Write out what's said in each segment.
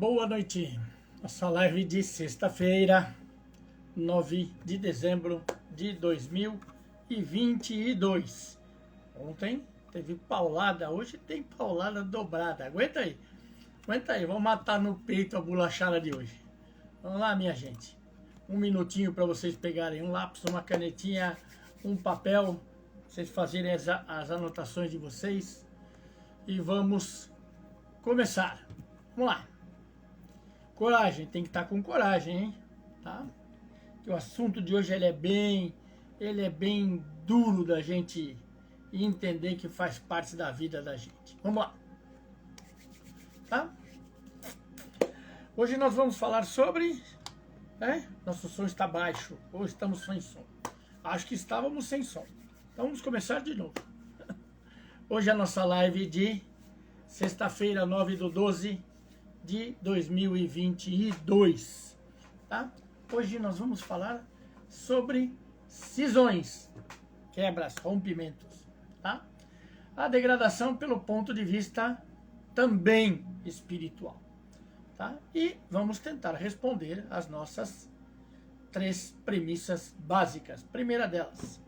Boa noite. Nossa live de sexta-feira, 9 de dezembro de 2022. Ontem teve paulada, hoje tem paulada dobrada. Aguenta aí, vamos matar no peito a bolachada de hoje. Vamos lá, minha gente. Um minutinho para vocês pegarem um lápis, uma canetinha, um papel, vocês fazerem as anotações de vocês. E vamos começar. Vamos lá. Coragem, tem que estar com coragem, hein? Tá? Que o assunto de hoje ele é bem duro da gente entender, que faz parte da vida da gente. Vamos lá. Tá? Hoje nós vamos falar sobre... Nosso som está baixo, ou estamos sem som. Acho que estávamos sem som. Então vamos começar de novo. Hoje é a nossa live de sexta-feira, 9/12 de 2022, tá? Hoje nós vamos falar sobre cisões, quebras, rompimentos, tá? A degradação pelo ponto de vista também espiritual, tá? E vamos tentar responder as nossas 3 premissas básicas. Primeira delas,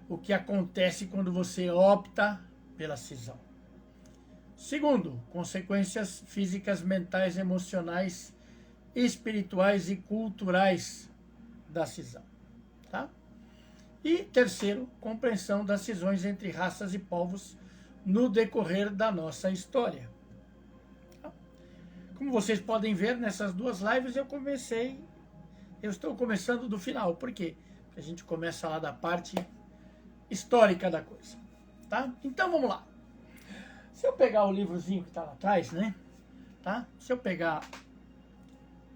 o que acontece quando você opta pela cisão. Segundo, consequências físicas, mentais, emocionais, espirituais e culturais da cisão, tá? E terceiro, compreensão das cisões entre raças e povos no decorrer da nossa história. Tá? Como vocês podem ver, nessas 2 lives eu estou começando do final. Por quê? Porque a gente começa lá da parte histórica da coisa, tá? Então vamos lá. Se eu pegar o livrozinho que está lá atrás, né? Tá? Se eu pegar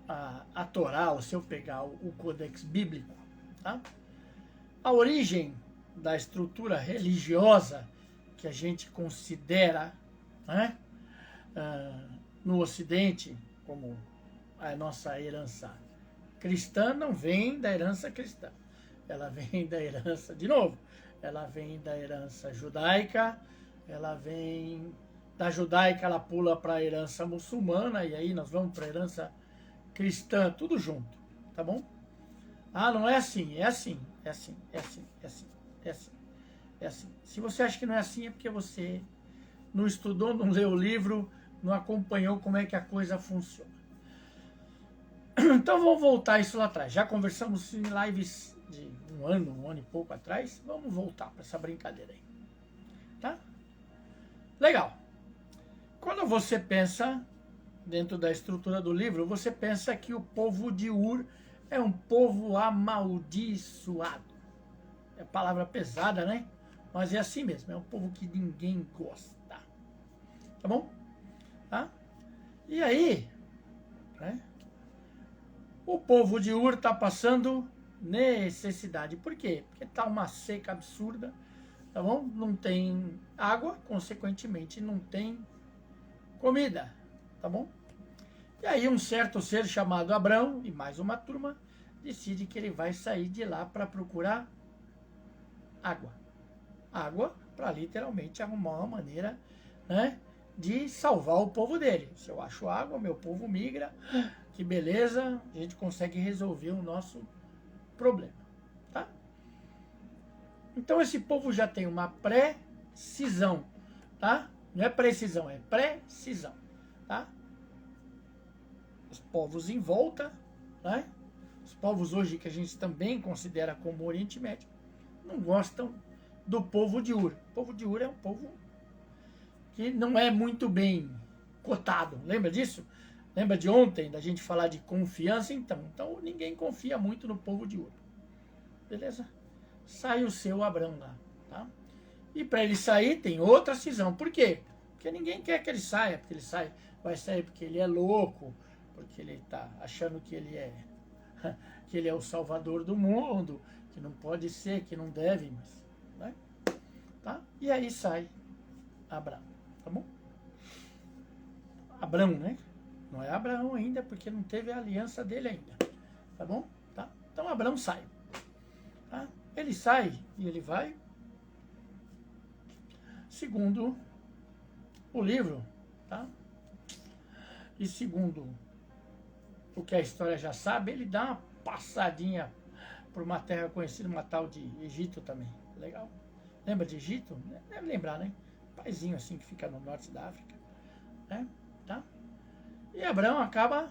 a Torá, ou se eu pegar o Codex Bíblico, tá? A origem da estrutura religiosa que a gente considera, né, no Ocidente como a nossa herança cristã, não vem da herança cristã. Ela vem da herança, de novo, ela vem da herança judaica. Ela vem da judaica, ela pula para a herança muçulmana, e aí nós vamos para a herança cristã, tudo junto, tá bom? Ah, não é assim, é assim, é assim, é assim, é assim, é assim, é assim. Se você acha que não é assim, é porque você não estudou, não leu o livro, não acompanhou como é que a coisa funciona. Então vamos voltar isso lá atrás. Já conversamos em lives de um ano e pouco atrás, vamos voltar para essa brincadeira aí, tá? Legal. Quando você pensa, dentro da estrutura do livro, você pensa que o povo de Ur é um povo amaldiçoado. É palavra pesada, né? Mas é assim mesmo, é um povo que ninguém gosta. Tá bom? Tá? E aí, né? O povo de Ur está passando necessidade. Por quê? Porque está uma seca absurda. Tá bom? Não tem água, consequentemente não tem comida, tá bom? E aí um certo ser chamado Abrão e mais uma turma decide que ele vai sair de lá para procurar água. Água para literalmente arrumar uma maneira, né, de salvar o povo dele. Se eu acho água, meu povo migra, que beleza, a gente consegue resolver o nosso problema. Então esse povo já tem uma precisão, tá? Não é precisão, é precisão, tá? Os povos em volta, né? Os povos hoje que a gente também considera como Oriente Médio, não gostam do povo de Ur. O povo de Ur é um povo que não é muito bem cotado, lembra disso? Lembra de ontem, da gente falar de confiança? Então ninguém confia muito no povo de Ur, beleza? Sai o seu Abrão lá, tá? E para ele sair tem outra cisão. Por quê? Porque ninguém quer que ele saia, porque vai sair porque ele é louco, porque ele está achando que ele é o salvador do mundo, que não pode ser, que não deve, mas, né? Tá? E aí sai Abrão, tá bom? Abrão, né? Não é Abraão ainda, porque não teve a aliança dele ainda, tá bom? Tá? Então Abrão sai, tá? Ele sai e ele vai, segundo o livro, tá? E segundo o que a história já sabe, ele dá uma passadinha por uma terra conhecida, uma tal de Egito também. Legal. Lembra de Egito? Deve lembrar, né? Paizinho assim que fica no norte da África. Né? Tá? E Abraão acaba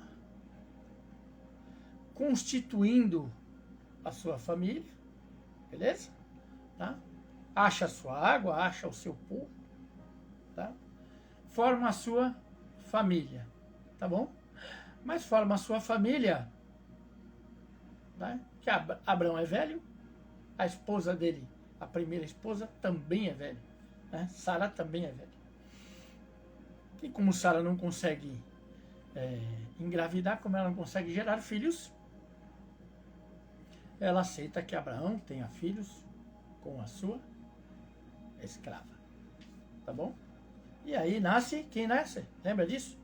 constituindo a sua família. Beleza? Tá? Acha a sua água, acha o seu povo. Tá? Forma a sua família. Tá bom? Mas forma a sua família. Né? Que Abraão é velho. A esposa dele, a primeira esposa, também é velha. Né? Sara também é velha. E como Sara não consegue engravidar, como ela não consegue gerar filhos, ela aceita que Abraão tenha filhos com a sua escrava. Tá bom? E aí nasce, quem nasce? Lembra disso?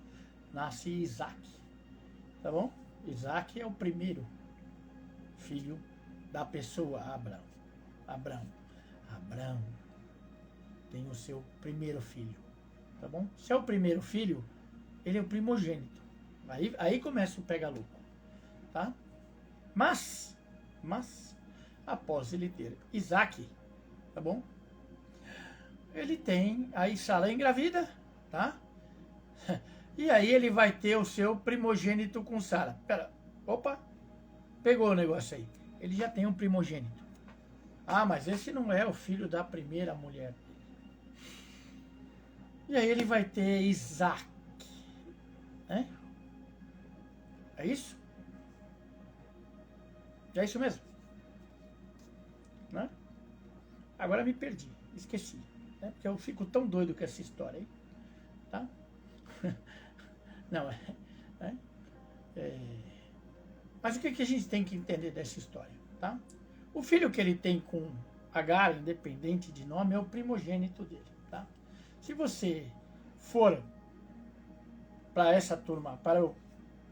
Nasce Isaac. Tá bom? Isaac é o primeiro filho da pessoa Abraão. Abraão tem o seu primeiro filho. Tá bom? Se é o primeiro filho, ele é o primogênito. Aí começa o pega-louco. Tá? Mas, após ele ter Isaac, tá bom? Ele tem, aí Sara engravida, tá? E aí ele vai ter o seu primogênito com Sara. Opa, pegou o negócio aí. Ele já tem um primogênito. Ah, mas esse não é o filho da primeira mulher. E aí ele vai ter Isaac. Né? É isso? É isso mesmo? Né? Agora me perdi, esqueci. Né? Porque eu fico tão doido com essa história aí. Tá? Não, mas o que a gente tem que entender dessa história? Tá? O filho que ele tem com Agar, independente de nome, é o primogênito dele. Tá? Se você for para essa turma, para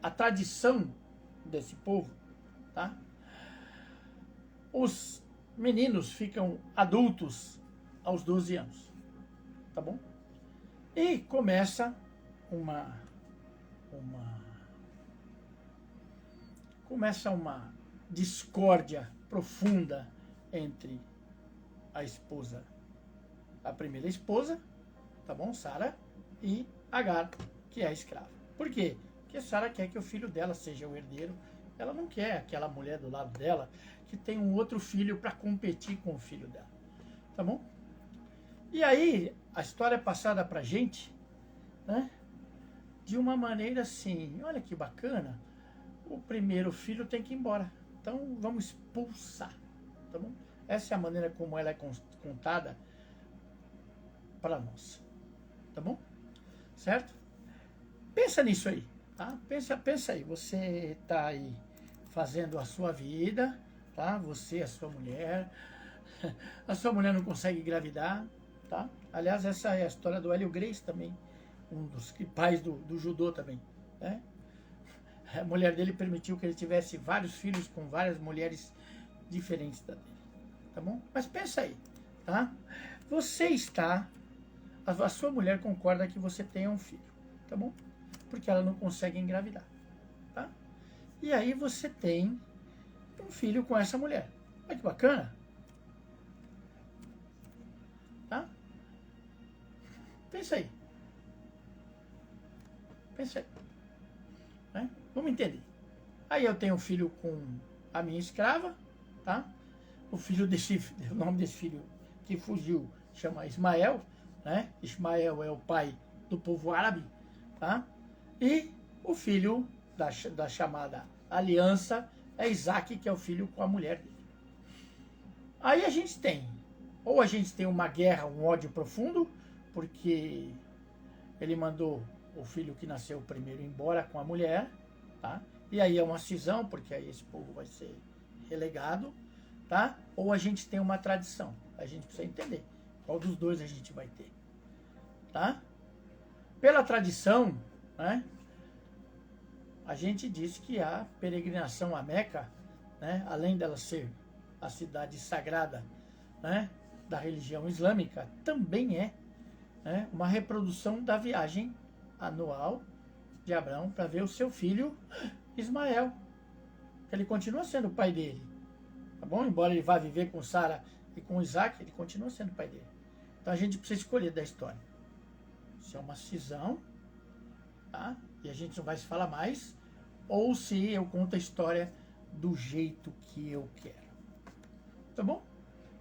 a tradição desse povo, tá? Os meninos ficam adultos aos 12 anos. Tá bom? E começa uma discórdia profunda entre a esposa, a primeira esposa, tá bom, Sara, e Agar, que é a escrava. Por quê? Porque Sara quer que o filho dela seja o herdeiro. Ela não quer aquela mulher do lado dela que tem um outro filho para competir com o filho dela. Tá bom? E aí, a história é passada pra gente, né? De uma maneira assim, olha que bacana, o primeiro filho tem que ir embora. Então, vamos expulsar. Tá bom? Essa é a maneira como ela é contada para nós. Tá bom? Certo? Pensa nisso aí, tá? Pensa aí. Você tá aí fazendo a sua vida, tá? Você, a sua mulher. A sua mulher não consegue engravidar, tá? Aliás, essa é a história do Hélio Gracie também, um dos pais do judô também, né? A mulher dele permitiu que ele tivesse vários filhos com várias mulheres diferentes da dele, tá bom? Mas pensa aí, tá? A sua mulher concorda que você tenha um filho, tá bom? Porque ela não consegue engravidar, tá? E aí você tem um filho com essa mulher. Olha que bacana. Tá? Pensa aí. Né? Vamos entender. Aí eu tenho um filho com a minha escrava, tá? O nome desse filho que fugiu chama Ismael, né? Ismael é o pai do povo árabe, tá? E o filho da chamada aliança é Isaac, que é o filho com a mulher dele. Aí a gente tem uma guerra, um ódio profundo, porque ele mandou o filho que nasceu primeiro embora com a mulher, tá? E aí é uma cisão, porque aí esse povo vai ser relegado, tá? Ou a gente tem uma tradição. A gente precisa entender qual dos dois a gente vai ter, tá? Pela tradição, né? A gente diz que a peregrinação a Meca, né? Além dela ser a cidade sagrada, né? Da religião islâmica, também é, né? Uma reprodução da viagem anual de Abraão para ver o seu filho Ismael. Ele continua sendo o pai dele. Tá bom? Embora ele vá viver com Sara e com Isaac, ele continua sendo o pai dele. Então a gente precisa escolher da história. Se é uma cisão, tá? E a gente não vai se falar mais, ou se eu conto a história do jeito que eu quero. Tá bom?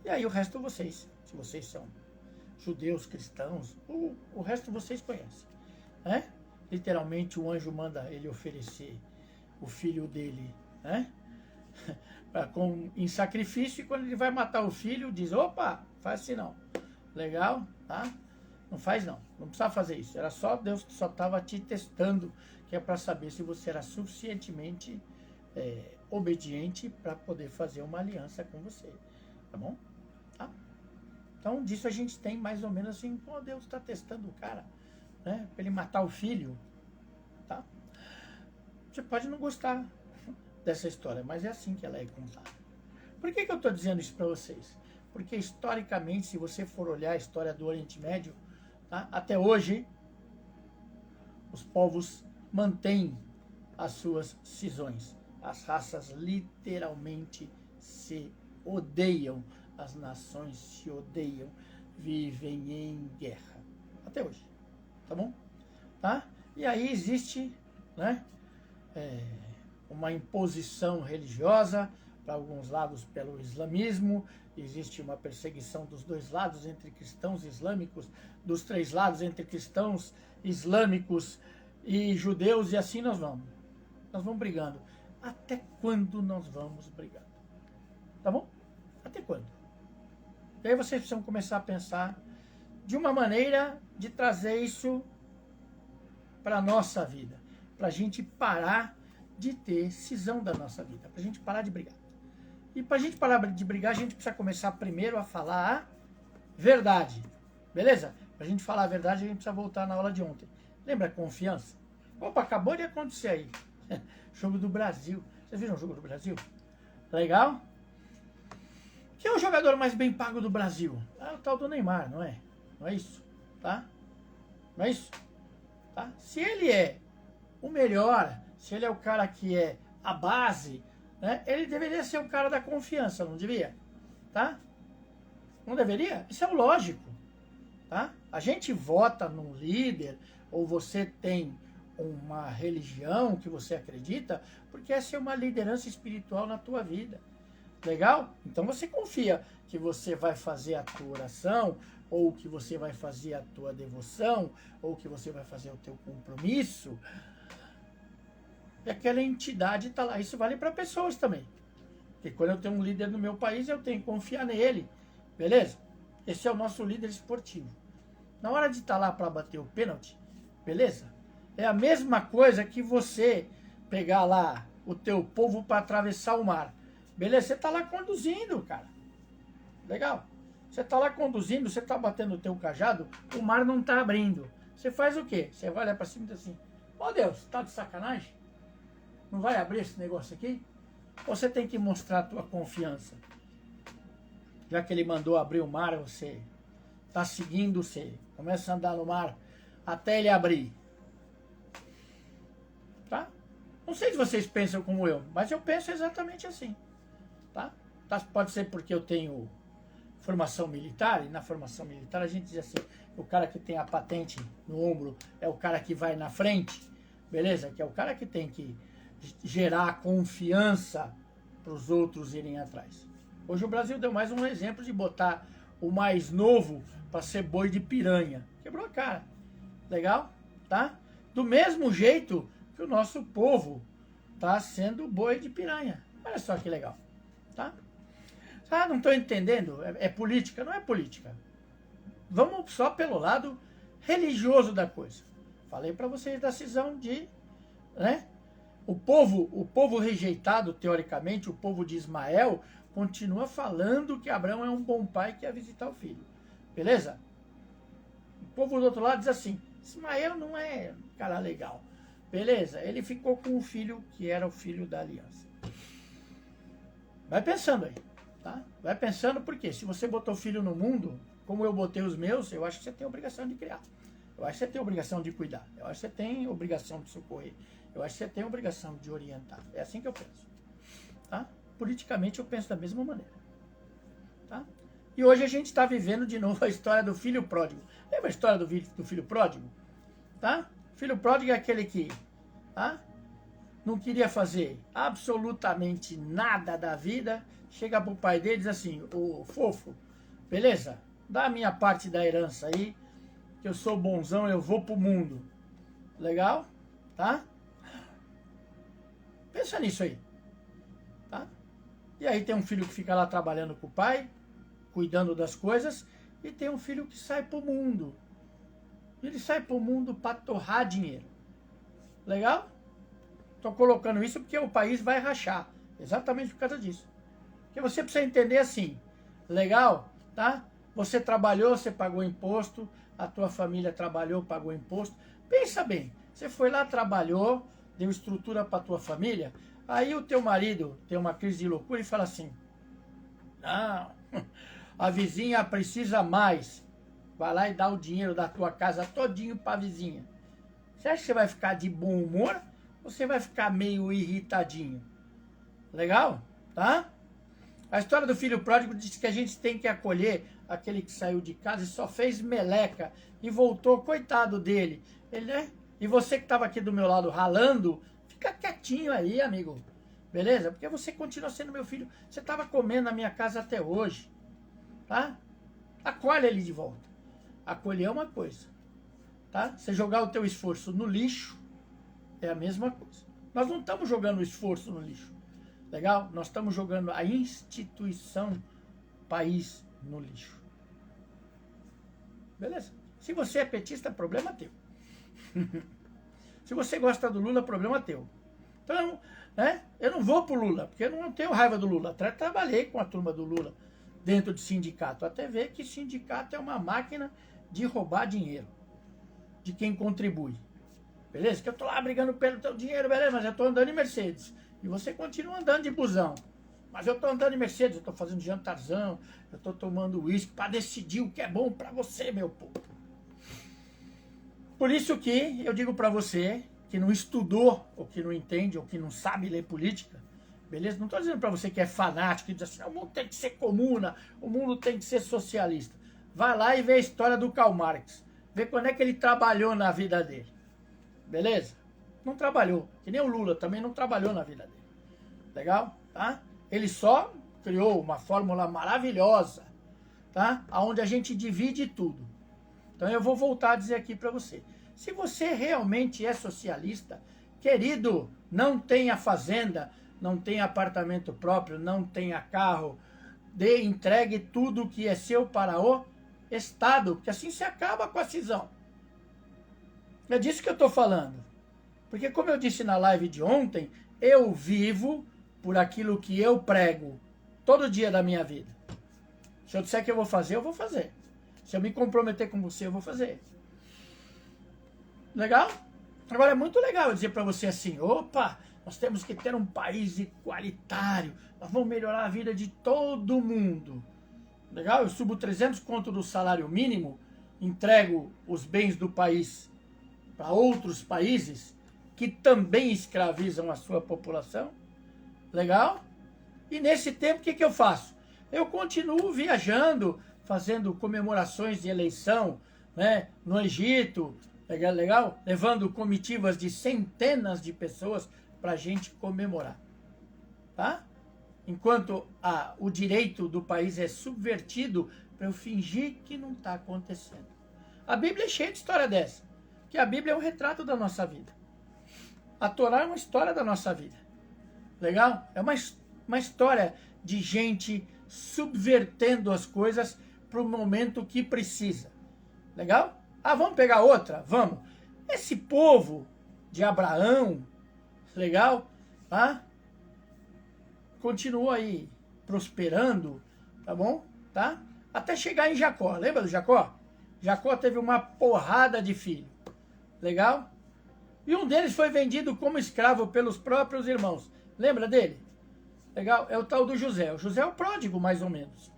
E aí o resto vocês, se vocês são judeus, cristãos, o resto vocês conhecem. Né? Literalmente o anjo manda ele oferecer o filho dele, né? Em sacrifício, e quando ele vai matar o filho, diz, opa, faz assim não. Legal, tá? Não faz não, não precisava fazer isso. Era só Deus que só estava te testando, que é para saber se você era suficientemente obediente para poder fazer uma aliança com você. Tá bom? Tá? Então, disso a gente tem mais ou menos assim, pô, Deus está testando o cara, né? Para ele matar o filho, tá? Você pode não gostar dessa história, mas é assim que ela é contada. Por que eu estou dizendo isso para vocês? Porque historicamente, se você for olhar a história do Oriente Médio, tá? Até hoje, os povos mantêm as suas cisões. As raças literalmente se odeiam, as nações se odeiam, vivem em guerra. Até hoje, tá bom? Tá? E aí existe, né, uma imposição religiosa, para alguns lados pelo islamismo, existe uma perseguição dos dois lados entre cristãos e islâmicos, dos três lados entre cristãos, islâmicos e judeus, e assim nós vamos. Nós vamos brigando. Até quando nós vamos brigando? Tá bom? Até quando? E aí vocês precisam começar a pensar de uma maneira de trazer isso para a nossa vida, para a gente parar de ter cisão da nossa vida, para a gente parar de brigar. E para a gente parar de brigar, a gente precisa começar primeiro a falar a verdade. Beleza? Para a gente falar a verdade, a gente precisa voltar na aula de ontem. Lembra a confiança? Opa, acabou de acontecer aí. Jogo do Brasil. Vocês viram o jogo do Brasil? Legal? Quem é o jogador mais bem pago do Brasil? É o tal do Neymar, não é? Não é isso? Tá? Não é isso? Tá? Se ele é o melhor, se ele é o cara que é a base, né, ele deveria ser o cara da confiança, não devia? Tá? Não deveria? Isso é o lógico. Tá? A gente vota num líder, ou você tem uma religião que você acredita, porque essa é uma liderança espiritual na tua vida. Legal? Então você confia que você vai fazer a tua oração, ou que você vai fazer a tua devoção, ou que você vai fazer o teu compromisso. E aquela entidade está lá. Isso vale para pessoas também. Porque quando eu tenho um líder no meu país, eu tenho que confiar nele. Beleza? Esse é o nosso líder esportivo. Na hora de estar lá para bater o pênalti, beleza? É a mesma coisa que você pegar lá o teu povo para atravessar o mar. Beleza? Você está lá conduzindo, cara. Legal? Você está lá conduzindo, você está batendo o teu cajado, o mar não está abrindo. Você faz o quê? Você vai olhar para cima e diz assim, ó Deus, tá de sacanagem? Não vai abrir esse negócio aqui? Ou você tem que mostrar a tua confiança? Já que ele mandou abrir o mar, você está seguindo, você começa a andar no mar até ele abrir. Tá? Não sei se vocês pensam como eu, mas eu penso exatamente assim. Tá? Pode ser porque eu tenho formação militar, e na formação militar a gente diz assim, o cara que tem a patente no ombro é o cara que vai na frente, beleza? Que é o cara que tem que gerar confiança para os outros irem atrás. Hoje o Brasil deu mais um exemplo de botar o mais novo para ser boi de piranha. Quebrou a cara. Legal? Tá? Do mesmo jeito que o nosso povo está sendo boi de piranha. Olha só que legal. Tá? Ah, não estou entendendo. É política? Não é política. Vamos só pelo lado religioso da coisa. Falei para vocês da cisão de... né? O povo rejeitado, teoricamente, o povo de Ismael, continua falando que Abraão é um bom pai que ia visitar o filho. Beleza? O povo do outro lado diz assim, Ismael não é um cara legal. Beleza? Ele ficou com o filho que era o filho da aliança. Vai pensando aí. Tá? Vai pensando porque se você botou filho no mundo, como eu botei os meus, eu acho que você tem a obrigação de criar. Eu acho que você tem obrigação de cuidar. Eu acho que você tem obrigação de socorrer. Eu acho que você tem obrigação de orientar. É assim que eu penso. Tá? Politicamente eu penso da mesma maneira. Tá? E hoje a gente está vivendo de novo a história do filho pródigo. Lembra a história do filho pródigo? Tá? Filho pródigo é aquele que não queria fazer absolutamente nada da vida. Chega pro pai dele e diz assim: ô fofo, beleza? Dá a minha parte da herança aí, que eu sou bonzão, eu vou pro mundo. Legal? Tá? Pensa nisso aí. Tá? E aí tem um filho que fica lá trabalhando com o pai, cuidando das coisas, e tem um filho que sai pro mundo. Ele sai pro mundo para torrar dinheiro. Legal? Estou colocando isso porque o país vai rachar. Exatamente por causa disso. Porque você precisa entender assim. Legal? Tá? Você trabalhou, você pagou imposto. A tua família trabalhou, pagou imposto. Pensa bem. Você foi lá, trabalhou, deu estrutura para tua família. Aí o teu marido tem uma crise de loucura e fala assim: não, a vizinha precisa mais. Vai lá e dá o dinheiro da tua casa todinho para a vizinha. Você acha que você vai ficar de bom humor? Ou você vai ficar meio irritadinho? Legal? Tá? A história do filho pródigo diz que a gente tem que acolher aquele que saiu de casa e só fez meleca e voltou, coitado dele. Ele, né? E você que estava aqui do meu lado ralando, fica quietinho aí, amigo. Beleza? Porque você continua sendo meu filho. Você estava comendo na minha casa até hoje. Tá? Acolhe ele de volta. Acolher é uma coisa. Tá? Você jogar o teu esforço no lixo é a mesma coisa. Nós não estamos jogando o esforço no lixo. Legal? Nós estamos jogando a instituição país no lixo. Beleza? Se você é petista, problema teu. Se você gosta do Lula, problema teu. Então, né, eu não vou pro Lula, porque eu não tenho raiva do Lula. Até trabalhei com a turma do Lula dentro de sindicato. Até ver que sindicato é uma máquina de roubar dinheiro de quem contribui. Beleza? Que eu tô lá brigando pelo teu dinheiro, beleza, mas eu tô andando em Mercedes. E você continua andando de busão. Mas eu tô andando em Mercedes, eu tô fazendo jantarzão, eu tô tomando uísque para decidir o que é bom para você, meu povo. Por isso que eu digo para você que não estudou, ou que não entende, ou que não sabe ler política, beleza? Não tô dizendo para você que é fanático, que diz assim: o mundo tem que ser comuna, o mundo tem que ser socialista. Vai lá e vê a história do Karl Marx. Vê quando é que ele trabalhou na vida dele. Beleza? Não trabalhou. Que nem o Lula também não trabalhou na vida dele. Legal? Tá? Ele só criou uma fórmula maravilhosa, tá? Onde a gente divide tudo. Então eu vou voltar a dizer aqui para você. Se você realmente é socialista, querido, não tenha fazenda, não tenha apartamento próprio, não tenha carro, entregue tudo que é seu para o Estado, porque assim se acaba com a cisão. É disso que eu estou falando. Porque como eu disse na live de ontem, eu vivo por aquilo que eu prego todo dia da minha vida. Se eu disser que eu vou fazer, eu vou fazer. Se eu me comprometer com você, eu vou fazer. Legal? Agora é muito legal eu dizer para você assim: opa, nós temos que ter um país igualitário, nós vamos melhorar a vida de todo mundo. Legal? Eu subo 300 conto do salário mínimo, entrego os bens do país para outros países que também escravizam a sua população. Legal? E nesse tempo, o que eu faço? Eu continuo viajando, fazendo comemorações de eleição, né, no Egito, legal? Levando comitivas de centenas de pessoas para a gente comemorar. Tá? Enquanto o direito do país é subvertido para eu fingir que não está acontecendo. A Bíblia é cheia de história dessa. Que a Bíblia é um retrato da nossa vida. A Torá é uma história da nossa vida. Legal? É uma história de gente subvertendo as coisas para o momento que precisa. Legal? Vamos pegar outra? Vamos. Esse povo de Abraão, legal? Continuou aí prosperando, tá bom? Tá? Até chegar em Jacó. Lembra do Jacó? Jacó teve uma porrada de filhos. Legal? E um deles foi vendido como escravo pelos próprios irmãos. Lembra dele? Legal? É o tal do José. O José é o pródigo, mais ou menos.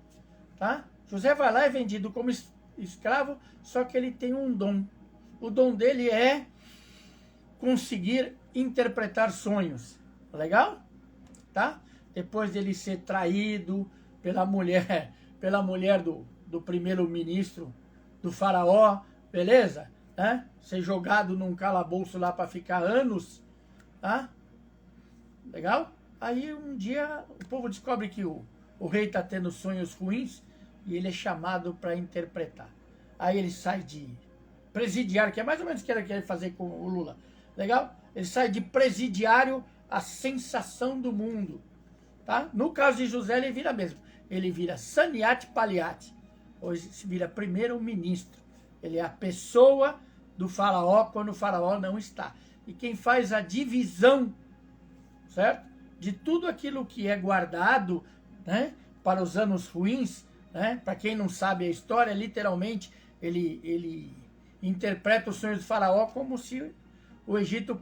Tá? José vai lá e é vendido como escravo, só que ele tem um dom. O dom dele é conseguir interpretar sonhos. Legal? Tá? Depois dele ser traído pela mulher do primeiro-ministro do faraó, beleza? Né? Ser jogado num calabouço lá para ficar anos, tá? Legal? Aí um dia o povo descobre que o rei está tendo sonhos ruins e ele é chamado para interpretar. Aí ele sai de presidiário, que é mais ou menos o que ele quer fazer com o Lula. Legal? Ele sai de presidiário a sensação do mundo. Tá? No caso de José, ele vira mesmo. Ele vira Saniate Paliate. Hoje se vira primeiro-ministro. Ele é a pessoa do faraó quando o faraó não está. E quem faz a divisão, certo? De tudo aquilo que é guardado, né, para os anos ruins, né? Para quem não sabe a história, literalmente, ele interpreta os sonhos do faraó como se o Egito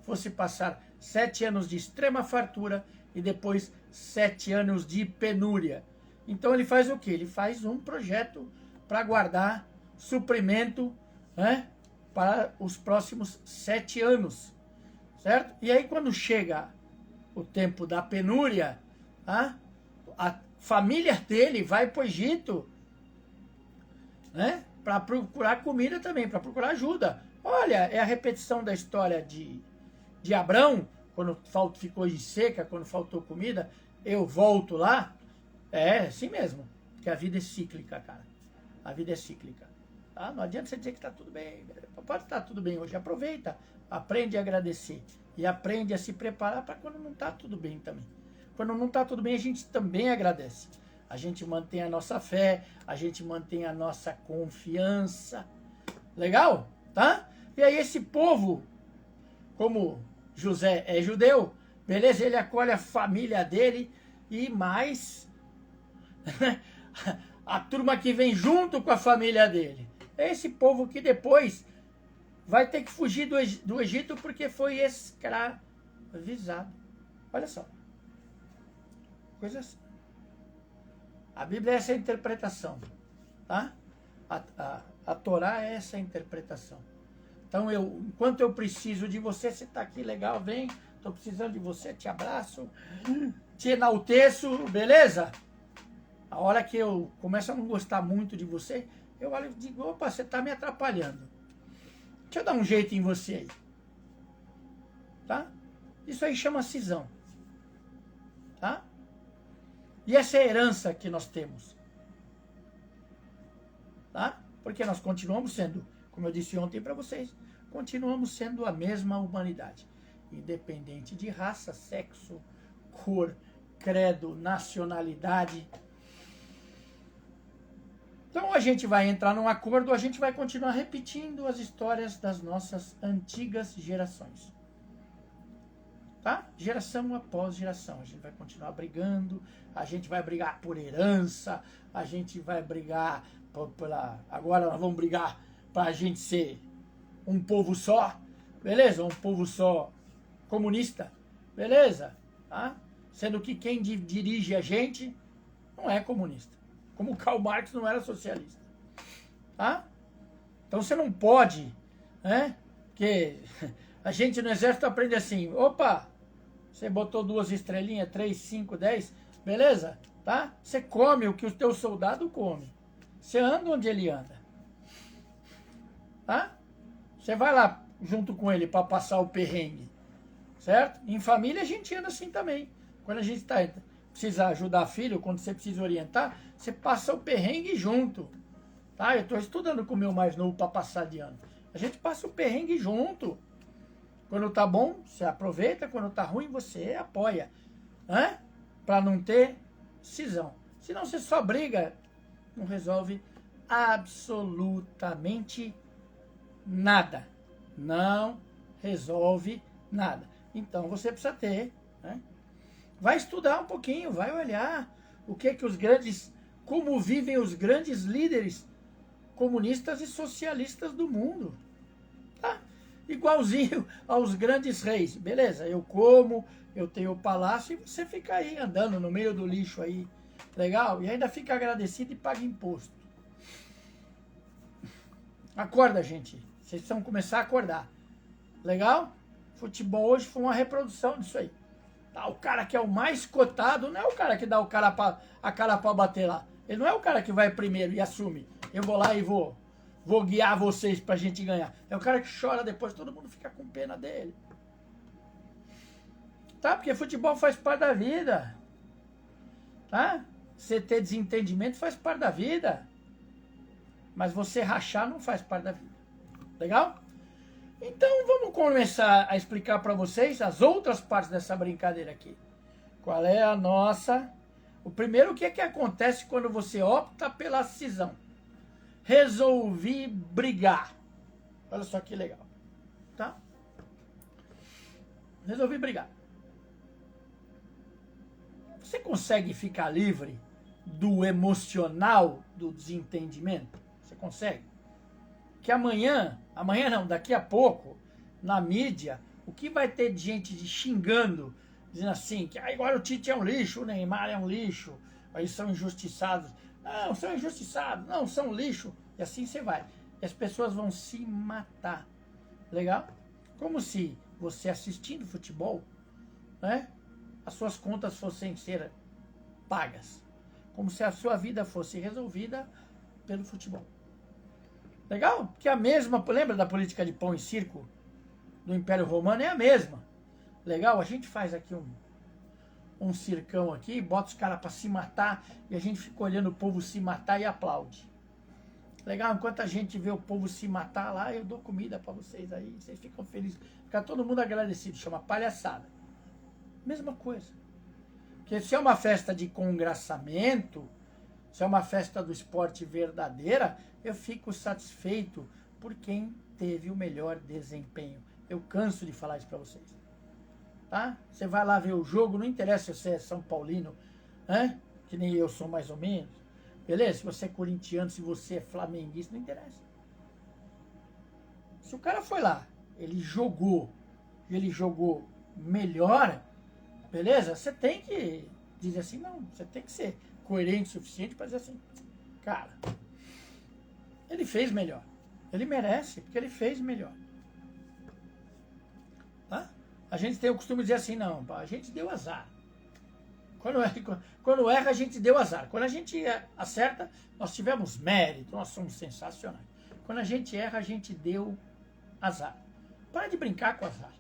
fosse passar 7 anos de extrema fartura e depois 7 anos de penúria. Então ele faz o quê? Ele faz um projeto para guardar suprimento, né, para os próximos 7 anos, certo? E aí quando chega o tempo da penúria, tá, a família dele vai para o Egito, né, para procurar comida também, para procurar ajuda. Olha, é a repetição da história de Abrão, quando ficou em seca, quando faltou comida, eu volto lá. É assim mesmo, porque a vida é cíclica, cara. A vida é cíclica. Tá? Não adianta você dizer que está tudo bem. Pode estar tudo bem hoje. Aproveita, aprende a agradecer e aprende a se preparar para quando não está tudo bem também. Quando não está tudo bem, a gente também agradece. A gente mantém a nossa fé, a gente mantém a nossa confiança. Legal? Tá? E aí esse povo, como José é judeu, beleza? Ele acolhe a família dele e mais a turma que vem junto com a família dele. É esse povo que depois vai ter que fugir do Egito porque foi escravizado. Olha só. Coisa assim. A Bíblia é essa interpretação. Tá? A Torá é essa interpretação. Então, enquanto eu preciso de você, você está aqui, legal, vem. Estou precisando de você, te abraço, te enalteço, beleza? A hora que eu começo a não gostar muito de você, eu olho e digo, opa, você está me atrapalhando. Deixa eu dar um jeito em você aí. Tá? Isso aí chama cisão. Tá? E essa é a herança que nós temos. Tá? Porque nós continuamos sendo, como eu disse ontem para vocês, continuamos sendo a mesma humanidade. Independente de raça, sexo, cor, credo, nacionalidade. Então a gente vai entrar num acordo, a gente vai continuar repetindo as histórias das nossas antigas gerações. Tá? Geração após geração. A gente vai continuar brigando, a gente vai brigar por herança, a gente vai brigar agora nós vamos brigar para a gente ser um povo só, beleza? Um povo só comunista, beleza? Tá? Sendo que quem dirige a gente não é comunista. Como Karl Marx não era socialista. Tá? Então você não pode, né? Porque a gente no exército aprende assim, opa, você botou 2 estrelinhas, 3, 5, 10, beleza? Tá? Você come o que o teu soldado come. Você anda onde ele anda. Tá? Você vai lá junto com ele para passar o perrengue. Certo? Em família a gente anda assim também. Quando a gente precisa ajudar filho, quando você precisa orientar, você passa o perrengue junto. Tá? Eu estou estudando com o meu mais novo para passar de ano. A gente passa o perrengue junto. Quando tá bom, você aproveita. Quando tá ruim, você apoia. Né? Para não ter cisão. Senão você só briga, não resolve absolutamente nada. Não resolve nada. Então você precisa ter, né? Vai estudar um pouquinho, vai olhar o que os grandes, como vivem os grandes líderes comunistas e socialistas do mundo. Tá? Igualzinho aos grandes reis. Beleza, eu como, eu tenho o palácio e você fica aí andando no meio do lixo aí. Legal? E ainda fica agradecido e paga imposto. Acorda, gente. Vocês precisam começar a acordar. Legal? Futebol hoje foi uma reprodução disso aí. Tá, o cara que é o mais cotado não é o cara que dá a cara pra bater lá. Ele não é o cara que vai primeiro e assume. Eu vou lá e vou guiar vocês pra gente ganhar. É o cara que chora depois, todo mundo fica com pena dele. Tá? Porque futebol faz parte da vida. Tá? Você ter desentendimento faz parte da vida. Mas você rachar não faz parte da vida. Legal? Então vamos começar a explicar para vocês as outras partes dessa brincadeira aqui. Qual é a nossa... O primeiro, o que é que acontece quando você opta pela cisão? Resolvi brigar. Olha só que legal. Tá? Resolvi brigar. Você consegue ficar livre do emocional do desentendimento? Você consegue? Que amanhã não, daqui a pouco, na mídia, o que vai ter de gente xingando, dizendo assim, que agora o Tite é um lixo, o Neymar é um lixo, eles são injustiçados. Não, são injustiçados, não, são lixo. E assim você vai. E as pessoas vão se matar. Legal? Como se você assistindo futebol, né, as suas contas fossem ser pagas. Como se a sua vida fosse resolvida pelo futebol. Legal? Porque a mesma, lembra da política de pão e circo do Império Romano? É a mesma. Legal? A gente faz aqui um circão aqui, bota os caras para se matar e a gente fica olhando o povo se matar e aplaude. Legal? Enquanto a gente vê o povo se matar lá, eu dou comida para vocês aí, vocês ficam felizes. Fica todo mundo agradecido, chama palhaçada. Mesma coisa. Porque se é uma festa de congraçamento, se é uma festa do esporte verdadeira, eu fico satisfeito por quem teve o melhor desempenho. Eu canso de falar isso para vocês. Tá? Você vai lá ver o jogo, não interessa se você é São Paulino, né? Que nem eu sou mais ou menos. Beleza? Se você é corintiano, se você é flamenguista, não interessa. Se o cara foi lá, ele jogou melhor, beleza? Você tem que dizer assim, não, você tem que ser coerente o suficiente para dizer assim, cara, ele fez melhor. Ele merece, porque ele fez melhor. Tá? A gente tem o costume de dizer assim, não, a gente deu azar. Quando erra, a gente deu azar. Quando a gente acerta, nós tivemos mérito, nós somos sensacionais. Quando a gente erra, a gente deu azar. Para de brincar com azar.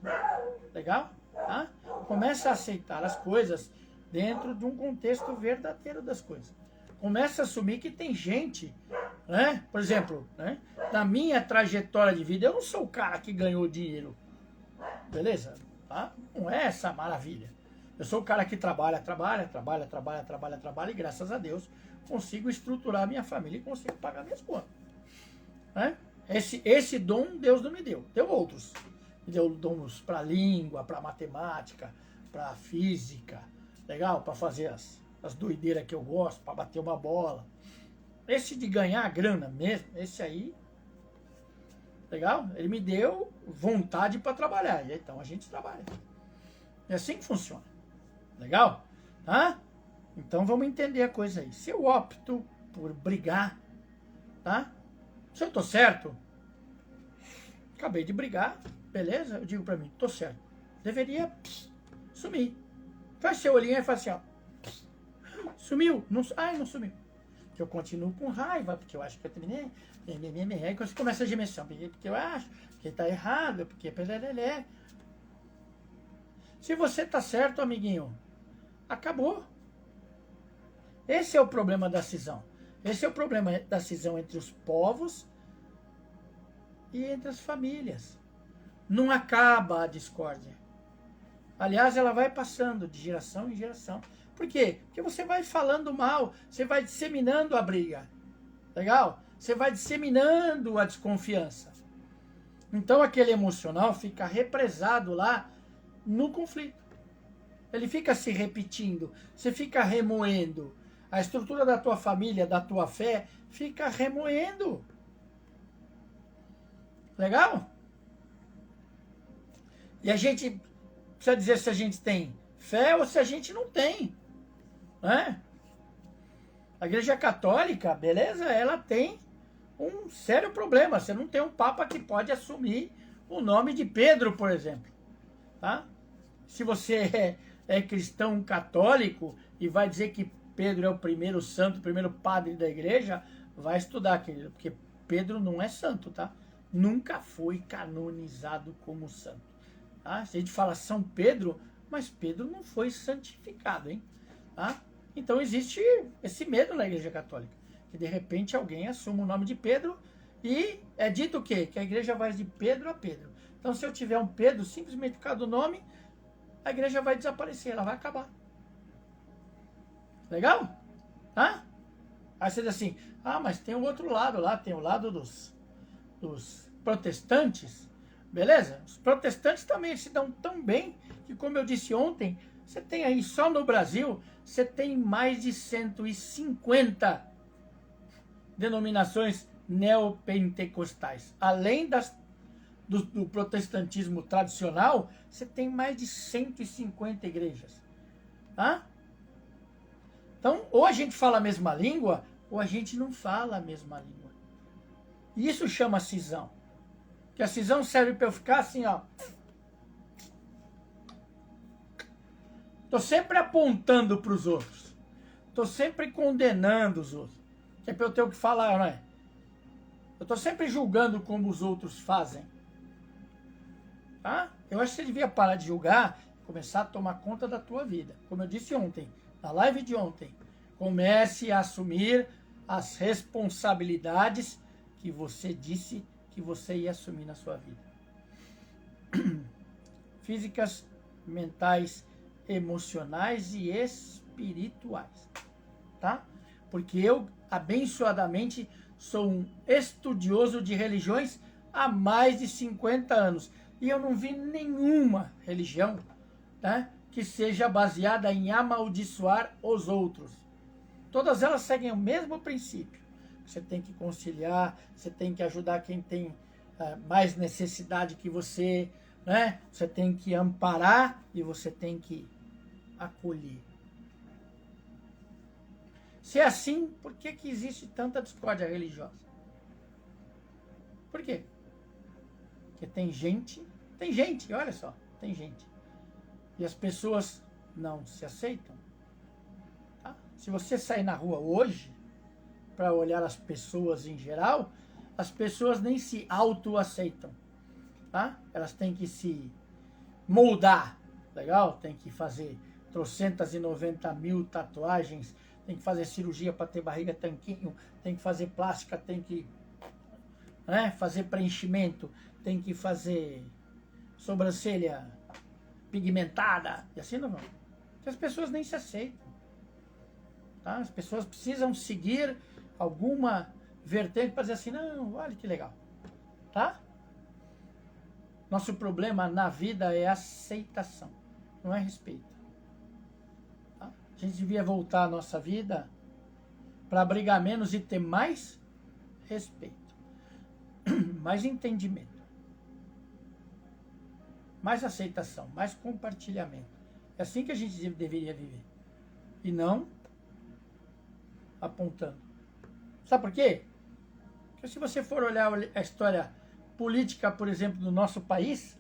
Legal? Tá? Começa a aceitar as coisas dentro de um contexto verdadeiro das coisas. Começa a assumir que tem gente, né? Por exemplo, né? Na minha trajetória de vida, eu não sou o cara que ganhou dinheiro. Beleza? Tá? Não é essa maravilha. Eu sou o cara que trabalha e graças a Deus consigo estruturar a minha família e consigo pagar minhas contas. Né? Esse dom Deus não me deu. Deu outros. Me deu dons para língua, para matemática, para física. Legal? Para fazer as doideiras que eu gosto, para bater uma bola. Esse de ganhar grana mesmo, esse aí, legal? Ele me deu vontade para trabalhar. E então a gente trabalha. É assim que funciona. Legal? Tá? Então vamos entender a coisa aí. Se eu opto por brigar, tá? Se eu tô certo, acabei de brigar, beleza? Eu digo pra mim, tô certo. Deveria sumir. Faz seu olhinho e faz assim, ó. Sumiu? Não sumiu. Que eu continuo com raiva, porque eu acho que eu terminei. Aí você começa a gemessão, porque eu acho que tá errado, porque... Se você tá certo, amiguinho, acabou. Esse é o problema da cisão. Esse é o problema da cisão entre os povos e entre as famílias. Não acaba a discórdia. Aliás, ela vai passando de geração em geração. Por quê? Porque você vai falando mal, você vai disseminando a briga. Legal? Você vai disseminando a desconfiança. Então aquele emocional fica represado lá no conflito. Ele fica se repetindo, você fica remoendo. A estrutura da tua família, da tua fé, fica remoendo. Legal? E a gente precisa dizer se a gente tem fé ou se a gente não tem. Né? A Igreja Católica, beleza? Ela tem um sério problema. Você não tem um papa que pode assumir o nome de Pedro, por exemplo. Tá? Se você é cristão católico e vai dizer que Pedro é o primeiro santo, o primeiro padre da igreja, vai estudar, querido, porque Pedro não é santo, tá? Nunca foi canonizado como santo. Tá? Se a gente fala São Pedro, mas Pedro não foi santificado, hein? Tá? Então existe esse medo na igreja católica, que de repente alguém assuma o nome de Pedro e é dito o quê? Que a igreja vai de Pedro a Pedro. Então se eu tiver um Pedro, simplesmente por causa do nome, a igreja vai desaparecer, ela vai acabar. Legal? Hã? Aí você diz assim, mas tem o outro lado lá, tem o lado dos protestantes, beleza? Os protestantes também se dão tão bem que, como eu disse ontem, você tem aí só no Brasil, você tem mais de 150 denominações neopentecostais. Além do protestantismo tradicional, você tem mais de 150 igrejas. Tá? Então, ou a gente fala a mesma língua, ou a gente não fala a mesma língua. E isso chama cisão. Que a cisão serve para eu ficar assim, ó. Tô sempre apontando para os outros. Tô sempre condenando os outros. Que é para eu ter o que falar, não é? Eu tô sempre julgando como os outros fazem. Tá? Eu acho que você devia parar de julgar e começar a tomar conta da tua vida. Como eu disse ontem, na live de ontem. Comece a assumir as responsabilidades que você disse que você ia assumir na sua vida. Físicas, mentais, emocionais e espirituais. Tá? Porque eu, abençoadamente, sou um estudioso de religiões há mais de 50 anos. E eu não vi nenhuma religião, tá, que seja baseada em amaldiçoar os outros. Todas elas seguem o mesmo princípio. Você tem que conciliar, você tem que ajudar quem tem mais necessidade que você, né? Você tem que amparar e você tem que acolher. Se é assim, por que existe tanta discórdia religiosa? Por quê? Porque tem gente, olha só, tem gente. E as pessoas não se aceitam. Tá? Se você sair na rua hoje, para olhar as pessoas em geral, as pessoas nem se autoaceitam. Tá? Elas têm que se moldar, legal? Tem que fazer 390.000 tatuagens, tem que fazer cirurgia para ter barriga tanquinho, tem que fazer plástica, tem que fazer preenchimento, tem que fazer sobrancelha pigmentada, e assim não vão. Porque as pessoas nem se aceitam. Tá? As pessoas precisam seguir alguma vertente para dizer assim, não, olha que legal. Tá? Nosso problema na vida é aceitação, não é respeito. Tá? A gente devia voltar à nossa vida para brigar menos e ter mais respeito, mais entendimento, mais aceitação, mais compartilhamento. É assim que a gente deveria viver. E não apontando. Sabe por quê? Porque se você for olhar a história política, por exemplo, do nosso país,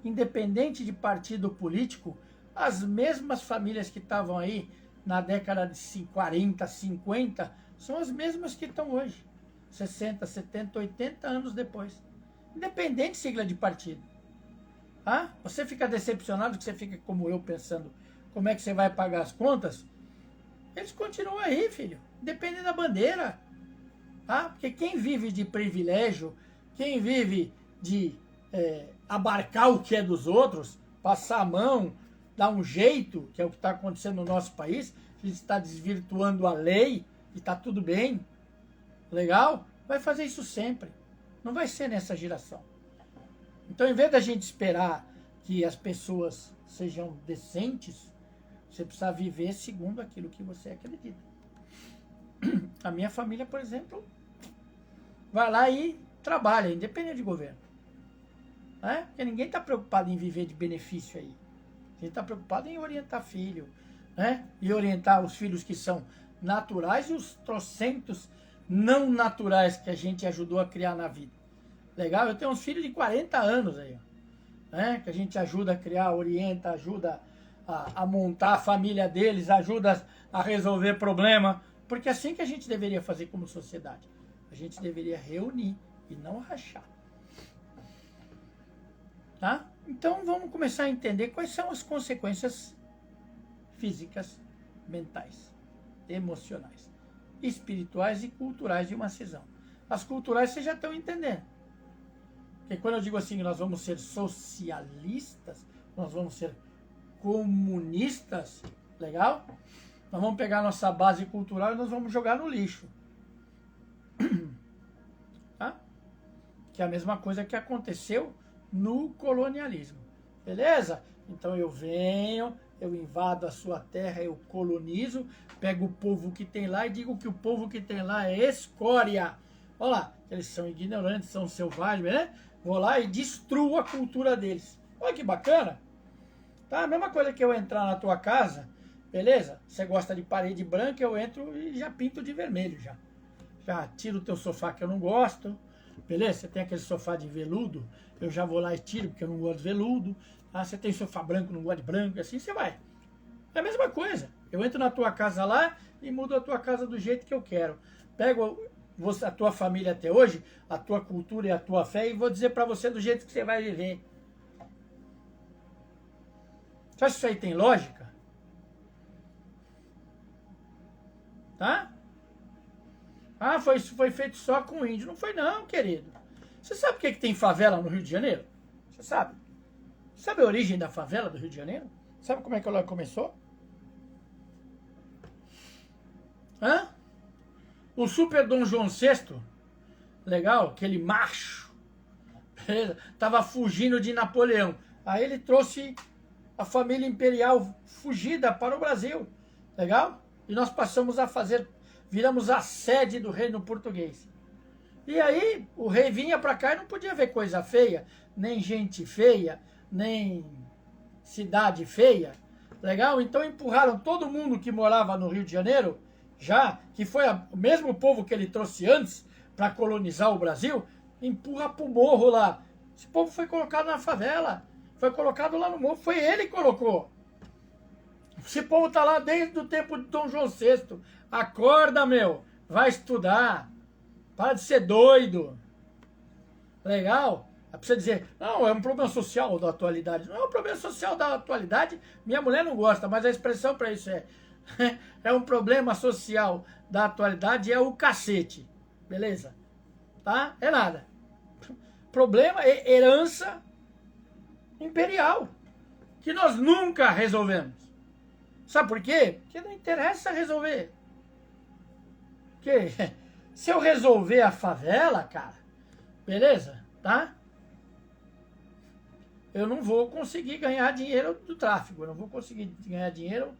independente de partido político, as mesmas famílias que estavam aí na década de 40, 50, são as mesmas que estão hoje. 60, 70, 80 anos depois. Independente de sigla de partido. Ah? Você fica decepcionado que você fica como eu pensando como é que você vai pagar as contas? Eles continuam aí, filho. Depende da bandeira. Ah? Porque quem vive de privilégio, quem vive de abarcar o que é dos outros, passar a mão, dar um jeito, que é o que está acontecendo no nosso país, a gente está desvirtuando a lei e está tudo bem, legal? Vai fazer isso sempre. Não vai ser nessa geração. Então, em vez da gente esperar que as pessoas sejam decentes, você precisa viver segundo aquilo que você acredita. A minha família, por exemplo, vai lá e trabalha, independente de governo. Né? Porque ninguém está preocupado em viver de benefício aí. A gente está preocupado em orientar filho, né? E orientar os filhos que são naturais e os trocentos não naturais que a gente ajudou a criar na vida. Legal? Eu tenho uns filhos de 40 anos aí, né? Que a gente ajuda a criar, orienta, ajuda a montar a família deles, ajuda a resolver problema, porque é assim que a gente deveria fazer como sociedade. A gente deveria reunir e não rachar. Tá? Então vamos começar a entender quais são as consequências físicas, mentais, emocionais, espirituais e culturais de uma cisão. As culturais vocês já estão entendendo. Porque quando eu digo assim que nós vamos ser socialistas, nós vamos ser comunistas, legal? Nós vamos pegar a nossa base cultural e nós vamos jogar no lixo. Tá? Que é a mesma coisa que aconteceu no colonialismo. Beleza? Então eu venho, eu invado a sua terra, eu colonizo, pego o povo que tem lá e digo que o povo que tem lá é escória. Olha lá, eles são ignorantes, são selvagens, né? Vou lá e destruo a cultura deles. Olha que bacana. Tá? A mesma coisa que eu entrar na tua casa, beleza? Você gosta de parede branca, eu entro e já pinto de vermelho já. Já tiro o teu sofá que eu não gosto, beleza? Você tem aquele sofá de veludo, eu já vou lá e tiro porque eu não gosto de veludo. Ah, você tem sofá branco, não gosta de branco, assim você vai. É a mesma coisa. Eu entro na tua casa lá e mudo a tua casa do jeito que eu quero. Pego a tua família até hoje, a tua cultura e a tua fé e vou dizer para você do jeito que você vai viver. Você acha que isso aí tem lógica? Tá? Ah, isso foi feito só com índio. Não foi não, querido. Você sabe por que tem favela no Rio de Janeiro? Você sabe? Sabe a origem da favela do Rio de Janeiro? Sabe como é que ela começou? Hã? O Super Dom João VI, legal, aquele macho, estava fugindo de Napoleão. Aí ele trouxe a família imperial fugida para o Brasil, legal? E nós passamos a viramos a sede do reino português. E aí o rei vinha para cá e não podia ver coisa feia, nem gente feia, nem cidade feia, legal? Então empurraram todo mundo que morava no Rio de Janeiro, já que foi o mesmo povo que ele trouxe antes para colonizar o Brasil, empurra para o morro lá. Esse povo foi colocado na favela, foi colocado lá no morro, foi ele que colocou. Esse povo está lá desde o tempo de Dom João VI. Acorda, meu, vai estudar, para de ser doido. Legal? É pra você dizer, não, é um problema social da atualidade. Não é um problema social da atualidade, minha mulher não gosta, mas a expressão para isso é um problema social da atualidade, é o cacete. Beleza? Tá? É nada. Problema é herança imperial, que nós nunca resolvemos. Sabe por quê? Porque não interessa resolver. Porque se eu resolver a favela, cara, beleza? Tá? Eu não vou conseguir ganhar dinheiro do tráfico, eu não vou conseguir ganhar dinheiro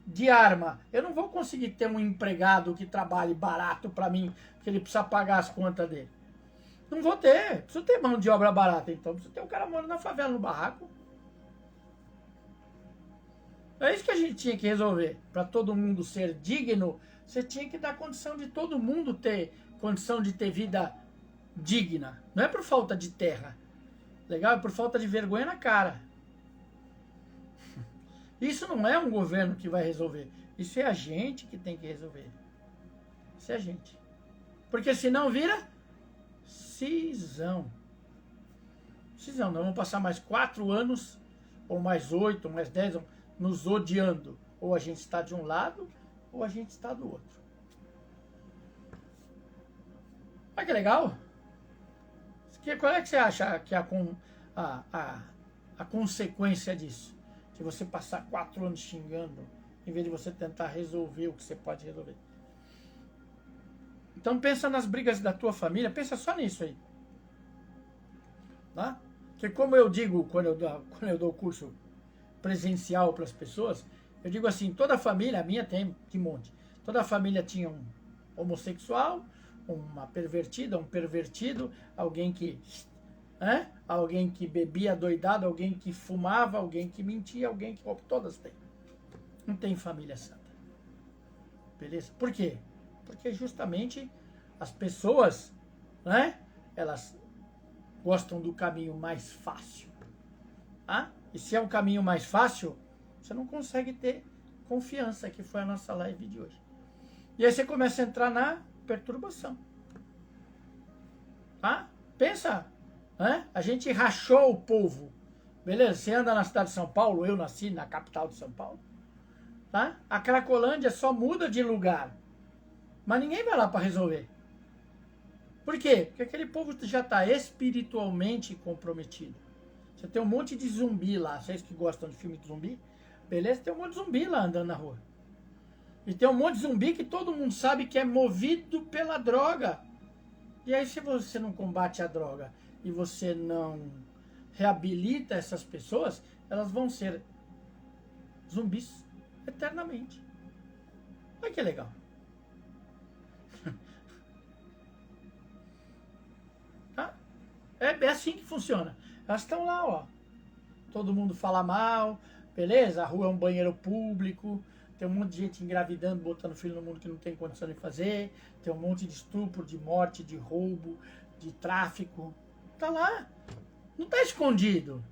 de arma, eu não vou conseguir ter um empregado que trabalhe barato para mim, que ele precisa pagar as contas dele. Não vou ter, preciso ter mão de obra barata, então preciso ter um cara morando na favela, no barraco. É isso que a gente tinha que resolver. Para todo mundo ser digno, você tinha que dar condição de todo mundo ter condição de ter vida digna. Não é por falta de terra. Legal? É por falta de vergonha na cara. Isso não é um governo que vai resolver. Isso é a gente que tem que resolver. Isso é a gente. Porque senão vira cisão. Cisão. Nós vamos passar mais 4 anos, ou mais 8, ou mais 10, nos odiando. Ou a gente está de um lado, ou a gente está do outro. Olha que legal. Qual é que você acha que é a consequência disso? De você passar 4 anos xingando, em vez de você tentar resolver o que você pode resolver. Então pensa nas brigas da tua família, pensa só nisso aí. Tá? Porque como eu digo quando eu dou curso presencial para as pessoas, eu digo assim, toda família, a minha tem que monte, toda família tinha um homossexual, uma pervertida, um pervertido, alguém que bebia doidado, alguém que fumava, alguém que mentia, alguém que... Todas têm. Não tem família santa. Beleza? Por quê? Porque justamente As pessoas, né? Elas gostam do caminho mais fácil. Tá? E se é um caminho mais fácil, você não consegue ter confiança, que foi a nossa live de hoje. E aí você começa a entrar na perturbação. Tá? Pensa, né? A gente rachou o povo. Beleza? Você anda na cidade de São Paulo, eu nasci na capital de São Paulo. Tá? A Cracolândia só muda de lugar. Mas ninguém vai lá para resolver. Por quê? Porque aquele povo já está espiritualmente comprometido. Você tem um monte de zumbi lá. Vocês que gostam de filme de zumbi, beleza? Tem um monte de zumbi lá andando na rua. E tem um monte de zumbi que todo mundo sabe que é movido pela droga. E aí, se você não combate a droga e você não reabilita essas pessoas, elas vão ser zumbis eternamente. Olha que legal. Tá? É assim que funciona. Elas estão lá, ó. Todo mundo fala mal, beleza? A rua é um banheiro público. Tem um monte de gente engravidando, botando filho no mundo que não tem condição de fazer. Tem um monte de estupro, de morte, de roubo, de tráfico. Tá lá. Não tá escondido.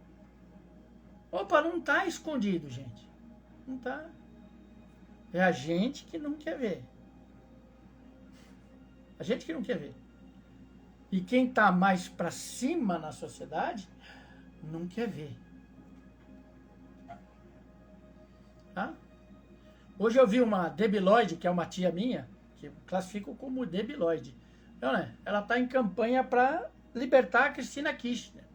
Opa, não tá escondido, gente. Não tá. É a gente que não quer ver. A gente que não quer ver. E quem tá mais pra cima na sociedade não quer ver. Tá? Hoje eu vi uma debilóide, que é uma tia minha, que eu classifico como debilóide. Então, né, ela está em campanha para libertar a Cristina Kirchner,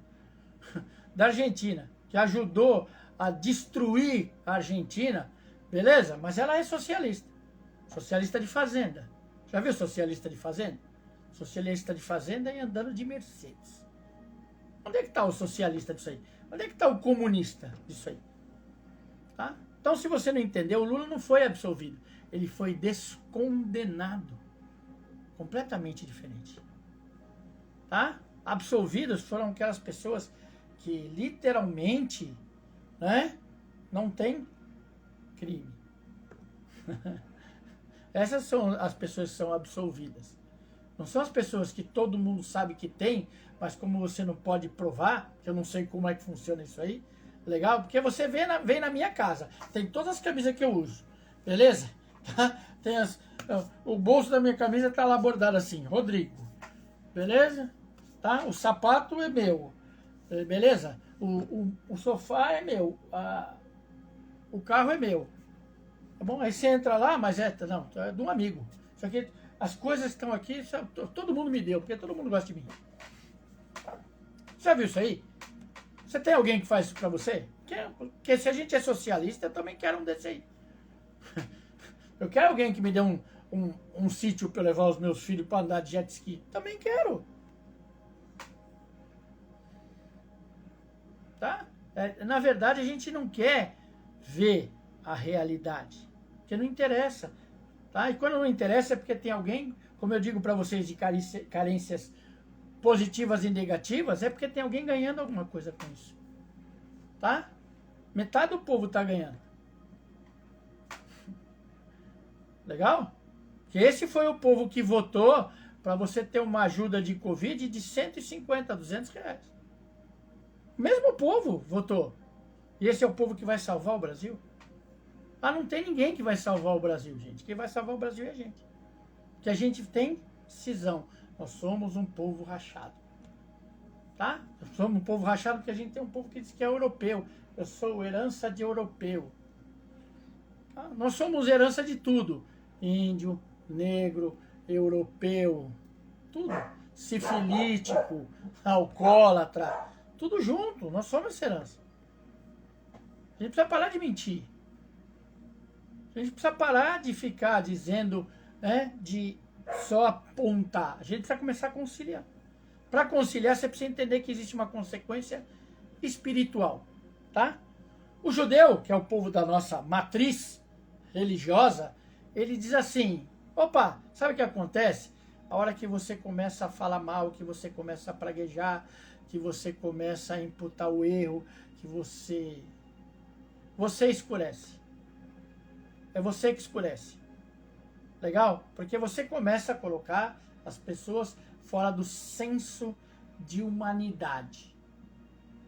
da Argentina, que ajudou a destruir a Argentina, beleza? Mas ela é socialista. Socialista de fazenda. Já viu socialista de fazenda? Socialista de fazenda e andando de Mercedes. Onde é que está o socialista disso aí? Onde é que está o comunista disso aí? Tá? Então, se você não entendeu, o Lula não foi absolvido. Ele foi descondenado. Completamente diferente. Tá? Absolvidos foram aquelas pessoas que literalmente, né, não têm crime. Essas são as pessoas que são absolvidas. Não são as pessoas que todo mundo sabe que tem, mas como você não pode provar, que eu não sei como é que funciona isso aí, legal? Porque você vem na minha casa, tem todas as camisas que eu uso, beleza? Tem o bolso da minha camisa tá lá bordado assim, Rodrigo, beleza? Tá? O sapato é meu, beleza? O sofá é meu, o carro é meu, tá bom? Aí você entra lá, mas é de um amigo. Isso aqui, as coisas estão aqui, todo mundo me deu, porque todo mundo gosta de mim. Já viu isso aí? Você tem alguém que faz isso pra você? Porque se a gente é socialista, eu também quero um desse aí. Eu quero alguém que me dê um sítio para levar os meus filhos para andar de jet ski. Também quero. Tá? Na verdade, a gente não quer ver a realidade. Porque não interessa. Tá? E quando não interessa é porque tem alguém, como eu digo para vocês, de carências positivas e negativas, é porque tem alguém ganhando alguma coisa com isso. Tá? Metade do povo está ganhando. Legal? Que esse foi o povo que votou para você ter uma ajuda de Covid de 150, 200 reais. O mesmo povo votou. E esse é o povo que vai salvar o Brasil? Ah, não tem ninguém que vai salvar o Brasil, gente. Quem vai salvar o Brasil é a gente. Que a gente tem cisão. Nós somos um povo rachado. Tá? Nós somos um povo rachado porque a gente tem um povo que diz que é europeu. Eu sou herança de europeu. Tá? Nós somos herança de tudo. Índio, negro, europeu, tudo. Sifilítico, alcoólatra, tudo junto. Nós somos essa herança. A gente precisa parar de mentir. A gente precisa parar de ficar dizendo, né, de só apontar. A gente precisa começar a conciliar. Para conciliar, você precisa entender que existe uma consequência espiritual, tá? O judeu, que é o povo da nossa matriz religiosa, ele diz assim, opa, sabe o que acontece? A hora que você começa a falar mal, que você começa a praguejar, que você começa a imputar o erro, que você escurece. É você que escurece. Legal? Porque você começa a colocar as pessoas fora do senso de humanidade.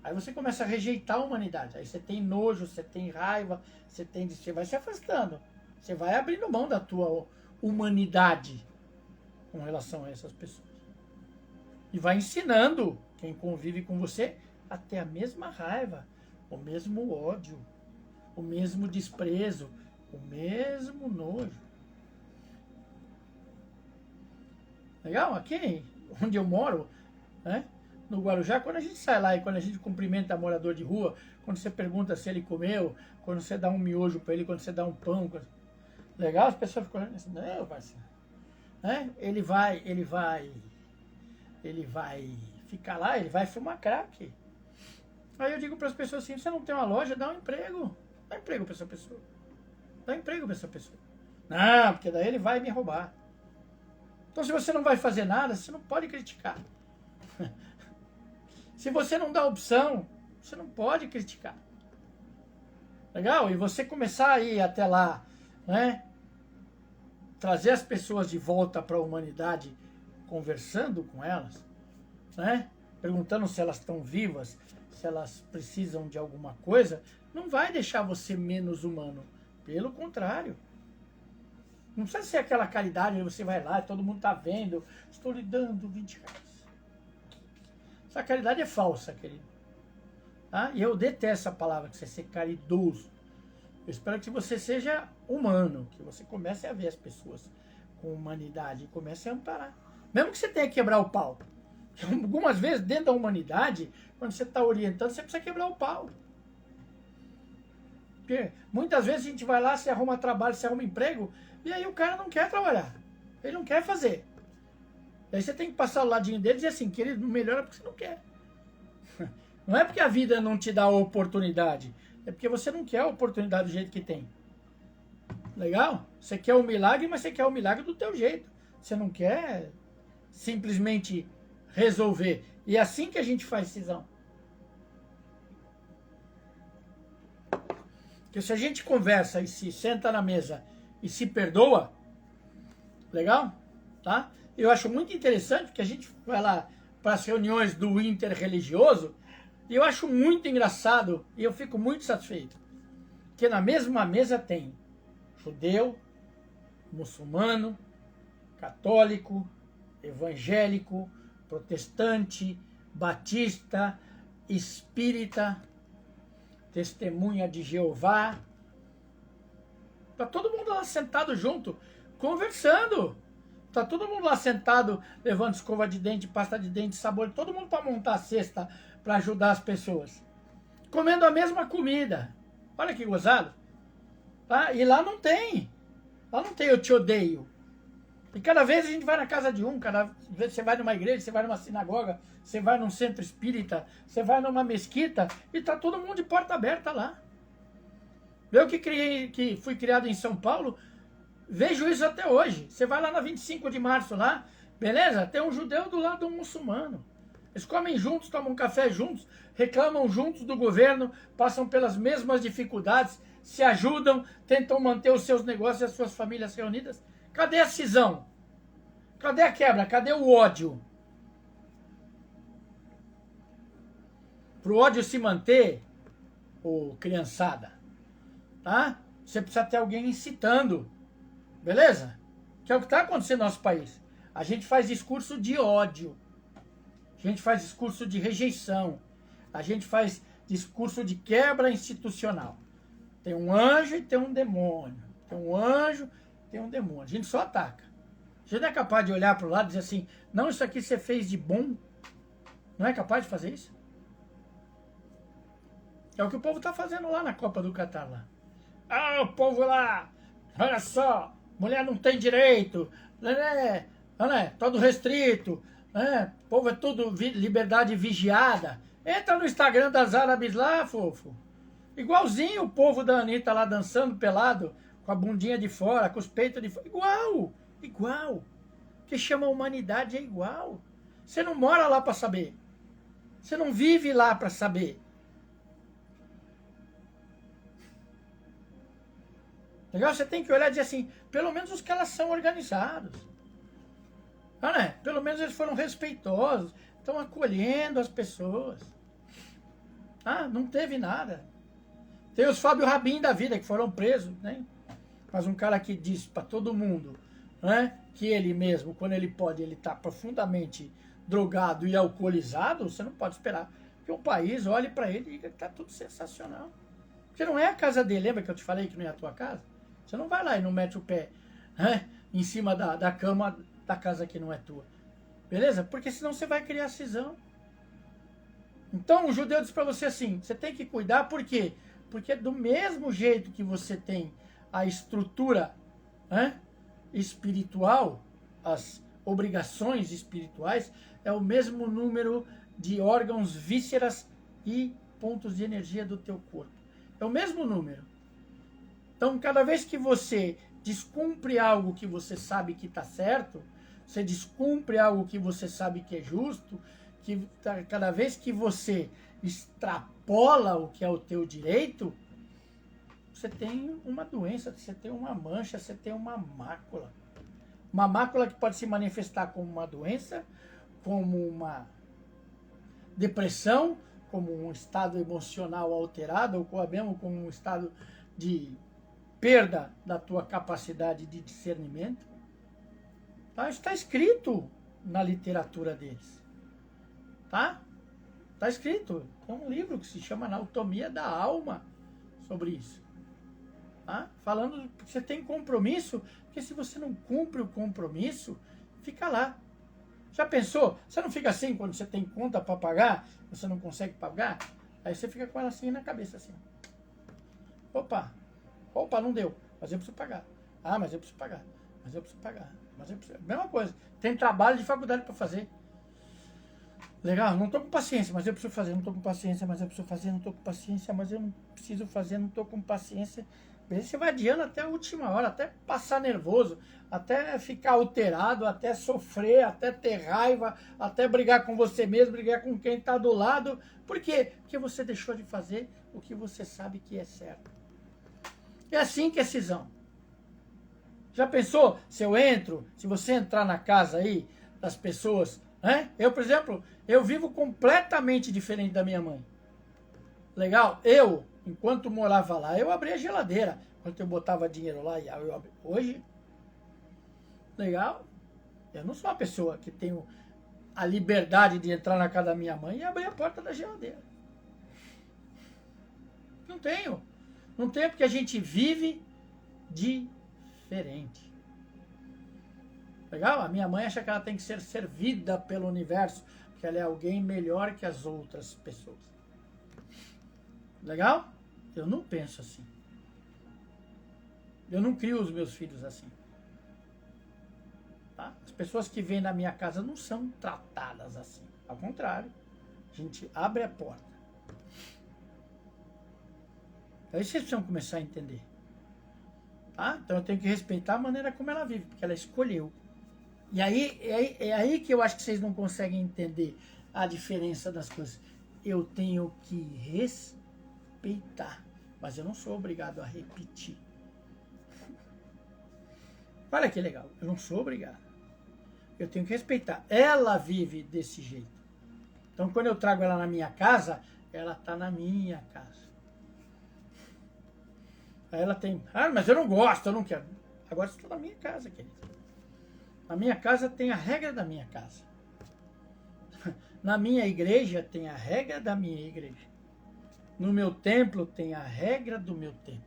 Aí você começa a rejeitar a humanidade. Aí você tem nojo, você tem raiva, você vai se afastando. Você vai abrindo mão da tua humanidade com relação a essas pessoas. E vai ensinando quem convive com você a ter a mesma raiva, o mesmo ódio, o mesmo desprezo, o mesmo nojo. Legal? Aqui onde eu moro, né? No Guarujá, quando a gente sai lá e quando a gente cumprimenta morador de rua, quando você pergunta se ele comeu, quando você dá um miojo para ele, quando você dá um pão, legal, as pessoas ficam olhando assim, não, parceiro, né? Ele vai ficar lá, ele vai fumar crack. Aí eu digo para as pessoas assim, você não tem uma loja, dá um emprego. Dá emprego para essa pessoa. Dá emprego para essa pessoa. Não, porque daí ele vai me roubar. Então se você não vai fazer nada, você não pode criticar. Se você não dá opção, você não pode criticar. Legal? E você começar a ir até lá, né? Trazer as pessoas de volta para a humanidade, conversando com elas, né? Perguntando se elas estão vivas, se elas precisam de alguma coisa, não vai deixar você menos humano. Pelo contrário. Não precisa ser aquela caridade, você vai lá e todo mundo está vendo, estou lhe dando 20 reais. Essa caridade é falsa, querido. Tá? E eu detesto essa palavra, que você ser caridoso. Eu espero que você seja humano, que você comece a ver as pessoas com humanidade e comece a amparar. Mesmo que você tenha que quebrar o pau. Algumas vezes, dentro da humanidade, quando você está orientando, você precisa quebrar o pau. Porque muitas vezes a gente vai lá, se arruma trabalho, se arruma emprego, e aí o cara não quer trabalhar. Ele não quer fazer. Aí você tem que passar o ladinho dele e dizer assim, querido, melhora porque você não quer. Não é porque a vida não te dá a oportunidade, é porque você não quer a oportunidade do jeito que tem. Legal? Você quer o milagre, mas você quer o milagre do teu jeito. Você não quer simplesmente resolver. E é assim que a gente faz decisão. Porque se a gente conversa e se senta na mesa e se perdoa, legal? Tá? Eu acho muito interessante que a gente vai lá para as reuniões do interreligioso e eu acho muito engraçado e eu fico muito satisfeito. Que na mesma mesa tem judeu, muçulmano, católico, evangélico, protestante, batista, espírita, testemunha de Jeová. Tá todo mundo lá sentado junto, conversando. Tá todo mundo lá sentado, levando escova de dente, pasta de dente, sabor, todo mundo para montar a cesta para ajudar as pessoas. Comendo a mesma comida. Olha que gozado. Tá? E lá não tem. Lá não tem eu te odeio. E cada vez a gente vai na casa de um, cada vez você vai numa igreja, você vai numa sinagoga, você vai num centro espírita, você vai numa mesquita e tá todo mundo de porta aberta lá. Eu que fui criado em São Paulo, vejo isso até hoje. Você vai lá na 25 de março lá, beleza? Tem um judeu do lado de um muçulmano. Eles comem juntos, tomam café juntos, reclamam juntos do governo, passam pelas mesmas dificuldades, se ajudam, tentam manter os seus negócios e as suas famílias reunidas. Cadê a cisão? Cadê a quebra? Cadê o ódio? Para o ódio se manter, ô criançada, tá? Você precisa ter alguém incitando, beleza? Que é o que está acontecendo no nosso país. A gente faz discurso de ódio. A gente faz discurso de rejeição. A gente faz discurso de quebra institucional. Tem um anjo e tem um demônio. Tem um anjo, tem um demônio. A gente só ataca. A gente não é capaz de olhar para o lado e dizer assim, não, isso aqui você fez de bom. Não é capaz de fazer isso? É o que o povo está fazendo lá na Copa do Catar lá. Ah, o povo lá, olha só, mulher não tem direito, né? Todo restrito, né? O povo é tudo liberdade vigiada. Entra no Instagram das árabes lá, fofo. Igualzinho o povo da Anitta lá dançando pelado, com a bundinha de fora, com os peitos de fora. Igual. O que chama humanidade é igual. Você não mora lá para saber. Você não vive lá para saber. Legal? Você tem que olhar e dizer assim, pelo menos os que elas são organizados. Ah, né? Pelo menos eles foram respeitosos, estão acolhendo as pessoas. Ah, não teve nada. Tem os Fábio Rabin da vida que foram presos, né? Mas um cara que diz para todo mundo, né, que ele mesmo, quando ele pode, ele está profundamente drogado e alcoolizado, você não pode esperar que o país olhe para ele e diga que está tudo sensacional. Porque não é a casa dele, lembra que eu te falei que não é a tua casa? Você não vai lá e não mete o pé, né, em cima da cama da casa que não é tua. Beleza? Porque senão você vai criar cisão. Então o judeu diz para você assim, você tem que cuidar, por quê? Porque do mesmo jeito que você tem a estrutura, né, espiritual, as obrigações espirituais, é o mesmo número de órgãos, vísceras e pontos de energia do teu corpo. É o mesmo número. Então, cada vez que você descumpre algo que você sabe que está certo, você descumpre algo que você sabe que é justo, que cada vez que você extrapola o que é o teu direito, você tem uma doença, você tem uma mancha, você tem uma mácula. Uma mácula que pode se manifestar como uma doença, como uma depressão, como um estado emocional alterado, ou mesmo como um estado de perda da tua capacidade de discernimento. Tá? Isso está escrito na literatura deles. Tá? Está escrito. Tem um livro que se chama Anatomia da Alma sobre isso. Tá? Falando que você tem compromisso, porque se você não cumpre o compromisso, fica lá. Já pensou? Você não fica assim quando você tem conta para pagar, você não consegue pagar? Aí você fica com ela assim na cabeça, assim. Opa, não deu, mas eu preciso pagar. Ah, mas eu preciso pagar, mas eu preciso pagar. Mas eu preciso... Mesma coisa, tem trabalho de faculdade para fazer. Legal, não estou com paciência, mas eu preciso fazer. Não estou com paciência, mas eu preciso fazer. Não estou com paciência, mas eu não preciso fazer. Não estou com paciência. Você vai adiando até a última hora, até passar nervoso, até ficar alterado, até sofrer, até ter raiva, até brigar com você mesmo, brigar com quem está do lado. Por quê? Porque você deixou de fazer o que você sabe que é certo. É assim que é cisão. Já pensou se eu entro, se você entrar na casa aí das pessoas, né? Eu, por exemplo, eu vivo completamente diferente da minha mãe. Legal? Enquanto morava lá, eu abria a geladeira. Quando eu botava dinheiro lá, eu abria. Hoje, legal? Eu não sou uma pessoa que tenho a liberdade de entrar na casa da minha mãe e abrir a porta da geladeira. Não tenho. Não tenho porque a gente vive diferente. Legal? A minha mãe acha que ela tem que ser servida pelo universo, que ela é alguém melhor que as outras pessoas. Legal? Eu não penso assim. Eu não crio os meus filhos assim. Tá? As pessoas que vêm na minha casa não são tratadas assim. Ao contrário, a gente abre a porta. Aí vocês precisam começar a entender. Tá? Então eu tenho que respeitar a maneira como ela vive, porque ela escolheu. E aí é aí que eu acho que vocês não conseguem entender a diferença das coisas. Eu tenho que respeitar, mas eu não sou obrigado a repetir. Olha que legal, eu não sou obrigado. Eu tenho que respeitar. Ela vive desse jeito. Então quando eu trago ela na minha casa, ela está na minha casa. Aí ela tem, mas eu não gosto, eu não quero. Agora você está na minha casa, querido. Na minha casa tem a regra da minha casa. Na minha igreja tem a regra da minha igreja. No meu templo tem a regra do meu templo.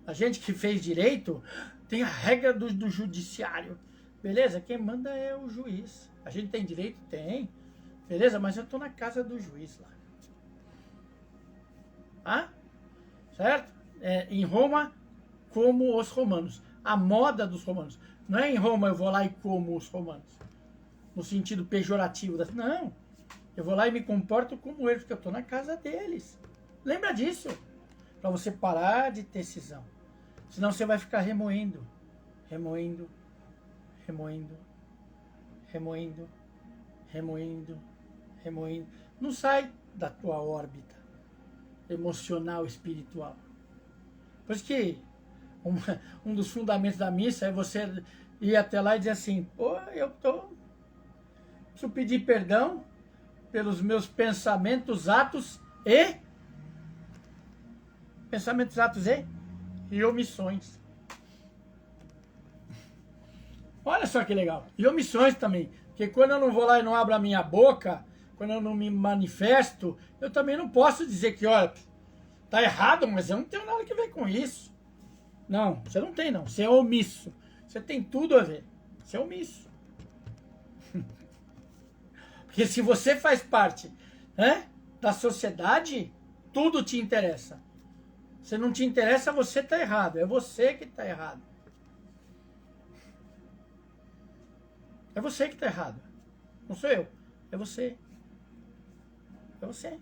A gente que fez direito tem a regra do judiciário. Beleza? Quem manda é o juiz. A gente tem direito? Tem. Beleza? Mas eu estou na casa do juiz lá. Ah? Certo? Em Roma, como os romanos. A moda dos romanos. Não é em Roma eu vou lá e como os romanos. No sentido pejorativo. Não. Eu vou lá e me comporto como eles, porque eu estou na casa deles. Lembra disso. Para você parar de ter cisão. Senão você vai ficar remoendo. Remoendo. Remoendo. Remoendo. Remoendo. Remoendo. Não sai da tua órbita emocional, espiritual. Por isso que um dos fundamentos da missa é você ir até lá e dizer assim, pô, preciso pedir perdão pelos meus pensamentos, atos e omissões. Olha só que legal. E omissões também. Porque quando eu não vou lá e não abro a minha boca, quando eu não me manifesto, eu também não posso dizer que, olha, tá errado, mas eu não tenho nada a ver com isso. Não, você não tem não. Você é omisso. Você tem tudo a ver. Você é omisso. Porque se você faz parte, né, da sociedade, tudo te interessa. Se não te interessa, você está errado. É você que está errado. É você que está errado. Não sou eu. É você. É você.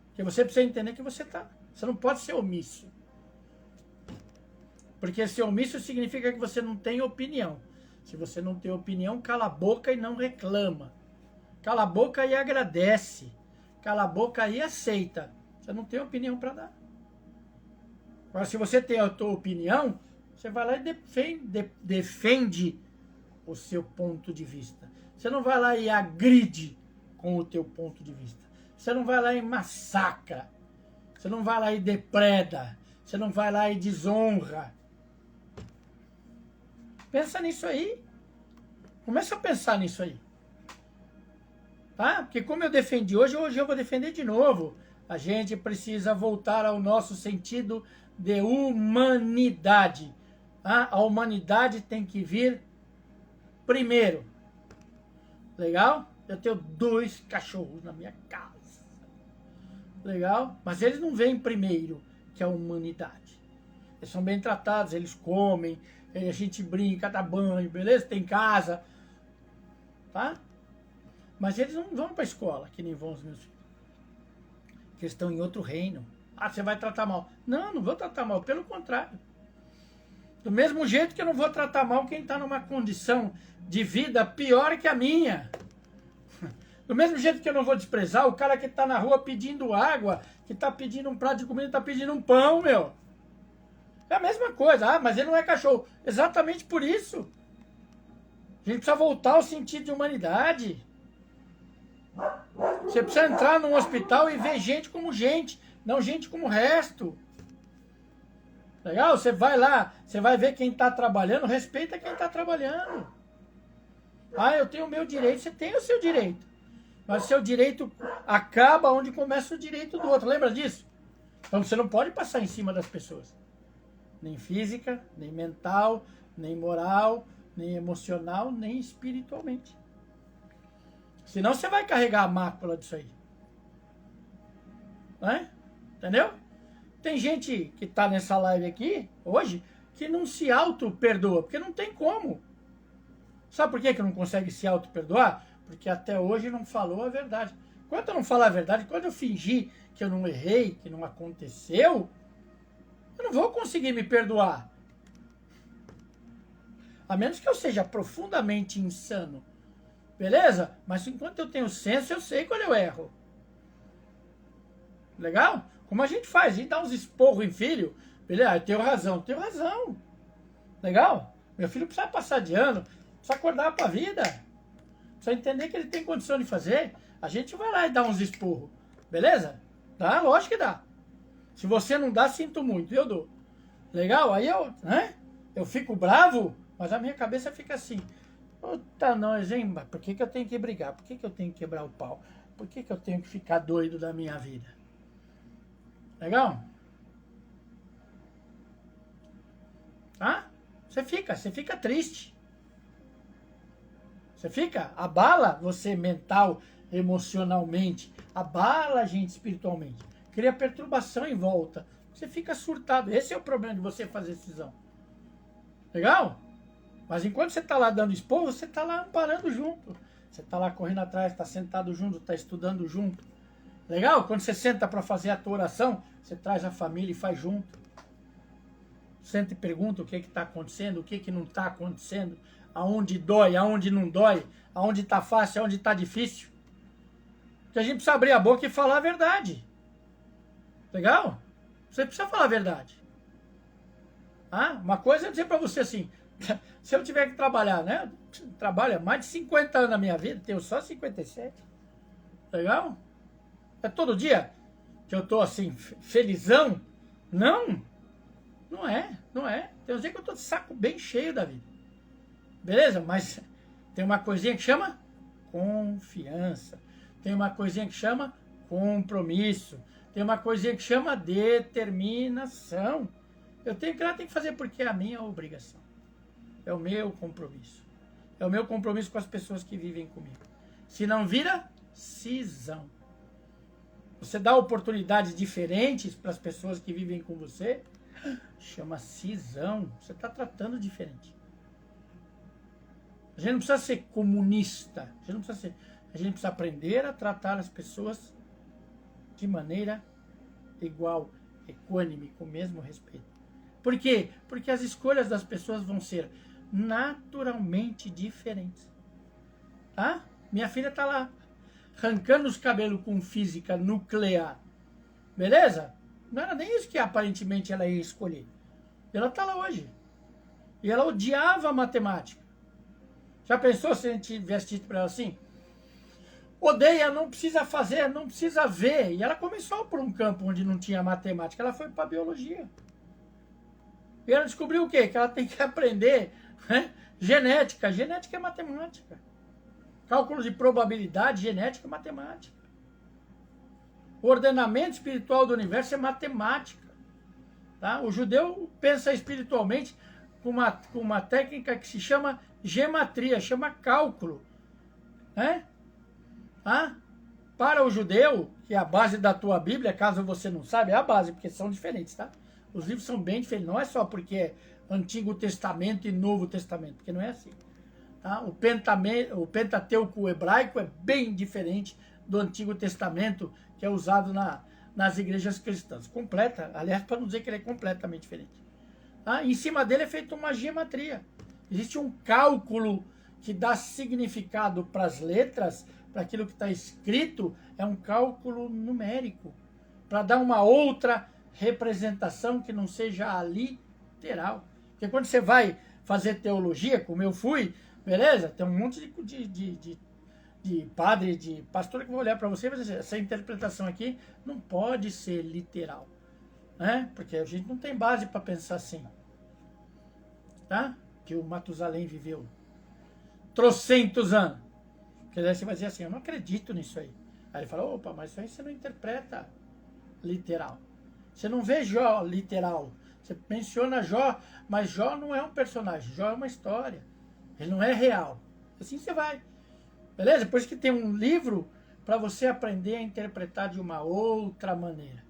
Porque você precisa entender que você está. Você não pode ser omisso. Porque ser omisso significa que você não tem opinião. Se você não tem opinião, cala a boca e não reclama. Cala a boca e agradece. Cala a boca e aceita. Você não tem opinião para dar. Agora, se você tem a tua opinião, você vai lá e defende o seu ponto de vista. Você não vai lá e agride com o teu ponto de vista. Você não vai lá e massacra. Você não vai lá e depreda. Você não vai lá e desonra. Pensa nisso aí. Começa a pensar nisso aí. Tá? Porque como eu defendi hoje eu vou defender de novo. A gente precisa voltar ao nosso sentido de humanidade. Tá? A humanidade tem que vir primeiro. Legal? Eu tenho 2 cachorros na minha casa. Legal? Mas eles não vêm primeiro, que é a humanidade. Eles são bem tratados, eles comem, a gente brinca, dá banho, beleza? Tem casa. Tá? Mas eles não vão para a escola, que nem vão os meus filhos. Porque eles estão em outro reino. Ah, você vai tratar mal. Não, não vou tratar mal, pelo contrário. Do mesmo jeito que eu não vou tratar mal quem está numa condição de vida pior que a minha. Do mesmo jeito que eu não vou desprezar o cara que está na rua pedindo água, que está pedindo um prato de comida, está pedindo um pão, meu. É a mesma coisa. Ah, mas ele não é cachorro. Exatamente por isso. A gente precisa voltar ao sentido de humanidade. Você precisa entrar num hospital e ver gente como gente, não gente como o resto. Legal? Você vai lá, você vai ver quem está trabalhando, respeita quem está trabalhando. Ah, eu tenho o meu direito, você tem o seu direito. Mas o seu direito acaba onde começa o direito do outro. Lembra disso? Então você não pode passar em cima das pessoas. Nem física, nem mental, nem moral, nem emocional, nem espiritualmente. Senão você vai carregar a mácula disso aí. Né? Entendeu? Tem gente que está nessa live aqui, hoje, que não se auto-perdoa, porque não tem como. Sabe por que não consegue se auto-perdoar? Porque até hoje não falou a verdade. Quando eu não falar a verdade, quando eu fingir que eu não errei, que não aconteceu, eu não vou conseguir me perdoar. A menos que eu seja profundamente insano. Beleza? Mas enquanto eu tenho senso, eu sei quando eu erro. Legal? Como a gente faz? A gente dá uns esporros em filho. Beleza? Eu tenho razão. Tenho razão. Legal? Meu filho precisa passar de ano. Precisa acordar para a vida. Precisa entender que ele tem condição de fazer. A gente vai lá e dá uns esporros. Beleza? Dá? Lógico que dá. Se você não dá, sinto muito. Eu dou. Legal? Aí eu fico bravo, mas a minha cabeça fica assim. Puta nós, hein? Por que eu tenho que brigar? Por que eu tenho que quebrar o pau? Por que eu tenho que ficar doido da minha vida? Legal? Tá? Você fica triste. Você fica, abala você mental, emocionalmente, abala a gente espiritualmente. Cria perturbação em volta. Você fica surtado. Esse é o problema de você fazer decisão. Legal? Mas enquanto você está lá dando esporro, você está lá amparando junto. Você está lá correndo atrás, está sentado junto, está estudando junto. Legal? Quando você senta para fazer a tua oração, você traz a família e faz junto. Senta e pergunta o que está acontecendo, o que não está acontecendo, aonde dói, aonde não dói, aonde está fácil, aonde está difícil. Porque a gente precisa abrir a boca e falar a verdade. Legal? Você precisa falar a verdade. Ah, uma coisa é dizer para você assim, Se eu tiver que trabalhar, né? Trabalho mais de 50 anos na minha vida, tenho só 57. Legal? É todo dia que eu tô assim, felizão? Não, não é. Tem um dia que eu tô de saco bem cheio da vida. Beleza? Mas tem uma coisinha que chama confiança. Tem uma coisinha que chama compromisso. Tem uma coisinha que chama determinação. Eu tenho que fazer porque é a minha obrigação. É o meu compromisso. É o meu compromisso com as pessoas que vivem comigo. Se não vira, cisão. Você dá oportunidades diferentes para as pessoas que vivem com você, chama cisão. Você está tratando diferente. A gente não precisa ser comunista. A gente precisa aprender a tratar as pessoas de maneira igual, equânime, com o mesmo respeito. Por quê? Porque as escolhas das pessoas vão ser naturalmente diferentes. Tá? Minha filha está lá, arrancando os cabelos com física nuclear. Beleza? Não era nem isso que aparentemente ela ia escolher. Ela está lá hoje. E ela odiava a matemática. Já pensou se a gente tivesse dito para ela assim? Odeia, não precisa fazer, não precisa ver. E ela começou por um campo onde não tinha matemática. Ela foi para a biologia. E ela descobriu o quê? Que ela tem que aprender, né? Genética. Genética é matemática. Cálculo de probabilidade, genética é matemática. O ordenamento espiritual do universo é matemática. Tá? O judeu pensa espiritualmente com uma técnica que se chama gematria, chama cálculo. Né? Tá? Para o judeu, que é a base da tua Bíblia, caso você não saiba, é a base, porque são diferentes, tá? Os livros são bem diferentes, não é só porque é Antigo Testamento e Novo Testamento, porque não é assim. Tá? O Pentateuco hebraico é bem diferente do Antigo Testamento, que é usado nas igrejas cristãs. Completa, aliás, para não dizer que ele é completamente diferente. Tá? Em cima dele é feita uma gematria. Existe um cálculo que dá significado para as letras, para aquilo que está escrito, é um cálculo numérico, para dar uma outra representação que não seja a literal. Porque quando você vai fazer teologia, como eu fui, beleza? Tem um monte de padre, de pastor que vai olhar para você e vai dizer, essa interpretação aqui não pode ser literal. Né? Porque a gente não tem base para pensar assim. Tá? Que o Matusalém viveu trocentos anos. Porque daí você vai dizer assim, eu não acredito nisso aí. Aí ele fala, opa, mas isso aí você não interpreta literal. Você não vê Jó literal. Você menciona Jó, mas Jó não é um personagem. Jó é uma história. Ele não é real. Assim você vai. Beleza? Por isso que tem um livro para você aprender a interpretar de uma outra maneira.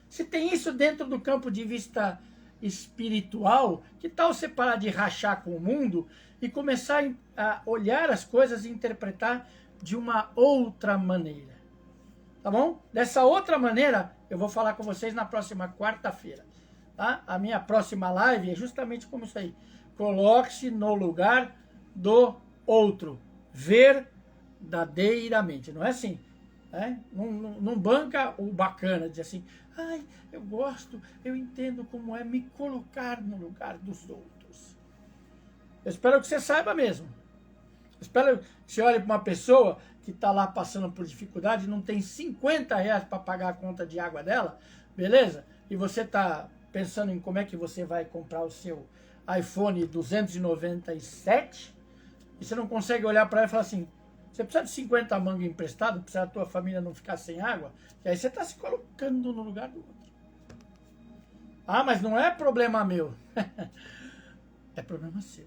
Se tem isso dentro do campo de vista espiritual, que tal você parar de rachar com o mundo e começar a olhar as coisas e interpretar de uma outra maneira? Tá bom? Dessa outra maneira, eu vou falar com vocês na próxima quarta-feira. Tá? A minha próxima live é justamente como isso aí. Coloque-se no lugar do outro. Verdadeiramente. Não é assim. Né? Não banca o bacana, diz assim, ai, eu gosto, eu entendo como é me colocar no lugar dos outros. Eu espero que você saiba mesmo. Eu espero que você olhe para uma pessoa que está lá passando por dificuldade, não tem 50 reais para pagar a conta de água dela, beleza? E você está pensando em como é que você vai comprar o seu iPhone 297 e você não consegue olhar para ela e falar assim, você precisa de 50 mangas emprestado para a tua família não ficar sem água? E aí você está se colocando no lugar do outro. Ah, mas não é problema meu. É problema seu.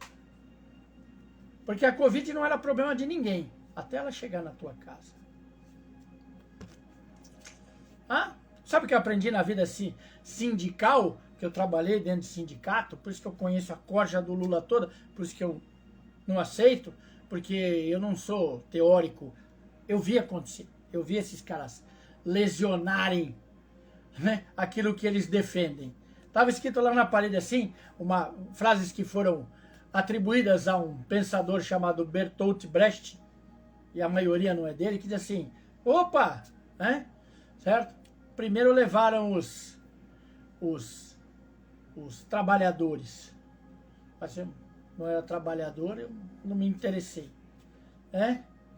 Porque a Covid não era problema de ninguém, até ela chegar na tua casa. Ah, sabe o que eu aprendi na vida assim, sindical? Que eu trabalhei dentro de sindicato, por isso que eu conheço a corja do Lula toda, por isso que eu não aceito, porque eu não sou teórico. Eu vi acontecer, eu vi esses caras lesionarem, né, aquilo que eles defendem. Estava escrito lá na parede assim, frases que foram atribuídas a um pensador chamado Bertolt Brecht, e a maioria não é dele, que diz assim, opa, né, certo? Primeiro levaram os trabalhadores, não era trabalhador, eu não me interessei.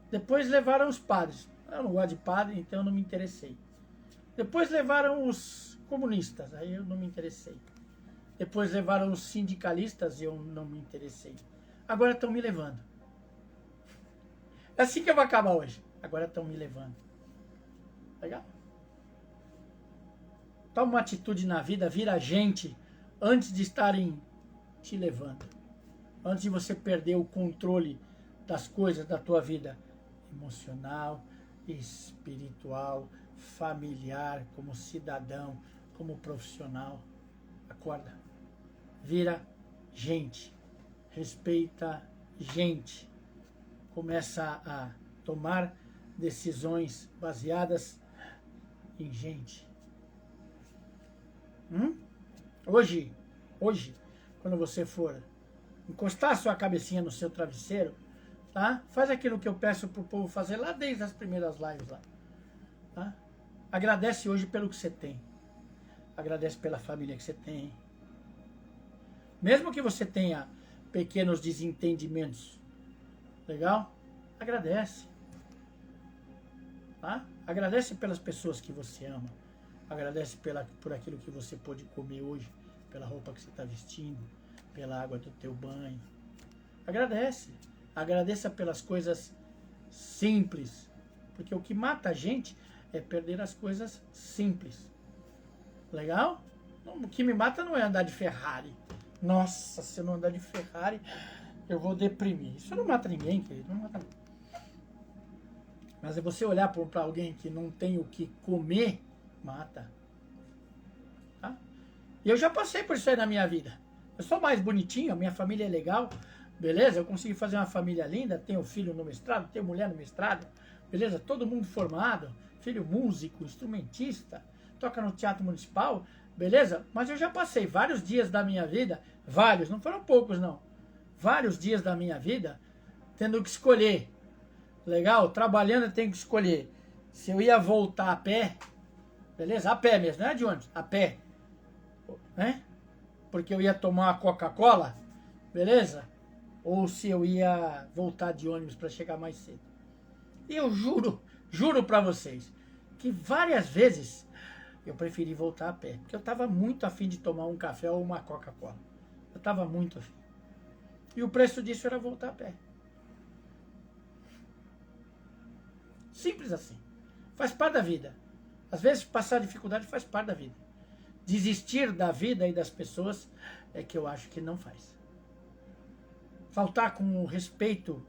Depois levaram os padres. Eu não gosto de padre, então eu não me interessei. Depois levaram os comunistas, aí eu não me interessei. Depois levaram os sindicalistas e eu não me interessei. Agora estão me levando. É assim que eu vou acabar hoje. Agora estão me levando. Legal? Toma uma atitude na vida, vira gente antes de estarem te levando. Antes de você perder o controle das coisas da tua vida emocional, espiritual, familiar, como cidadão, como profissional. Acorda. Vira gente. Respeita gente. Começa a tomar decisões baseadas em gente. Hoje, quando você for encostar a sua cabecinha no seu travesseiro, tá? Faz aquilo que eu peço pro povo fazer lá desde as primeiras lives lá. Tá? Agradece hoje pelo que você tem. Agradece pela família que você tem. Mesmo que você tenha pequenos desentendimentos, legal? Agradece. Tá? Agradece pelas pessoas que você ama. Agradece por aquilo que você pôde comer hoje, pela roupa que você está vestindo, pela água do teu banho. Agradece. Agradeça pelas coisas simples. Porque o que mata a gente é perder as coisas simples. Legal? O que me mata não é andar de Ferrari. Nossa, se eu não andar de Ferrari, eu vou deprimir. Isso não mata ninguém, querido. Não mata ninguém. Mas é você olhar para alguém que não tem o que comer, mata. Tá? E eu já passei por isso aí na minha vida. Eu sou mais bonitinho, a minha família é legal, beleza? Eu consegui fazer uma família linda, tenho filho no mestrado, tenho mulher no mestrado, beleza? Todo mundo formado, filho músico, instrumentista, toca no Teatro Municipal, beleza? Mas eu já passei vários dias da minha vida, vários, não foram poucos não, vários dias da minha vida tendo que escolher. Legal? Trabalhando eu tenho que escolher se eu ia voltar a pé, beleza? A pé mesmo, não é de ônibus, a pé, né? Porque eu ia tomar uma Coca-Cola, beleza? Ou se eu ia voltar de ônibus para chegar mais cedo. E eu juro para vocês, que várias vezes eu preferi voltar a pé, porque eu estava muito afim de tomar um café ou uma Coca-Cola. Eu estava muito afim. E o preço disso era voltar a pé. Simples assim. Faz parte da vida. Às vezes passar dificuldade faz parte da vida. Desistir da vida e das pessoas é que eu acho que não faz. Faltar com o respeito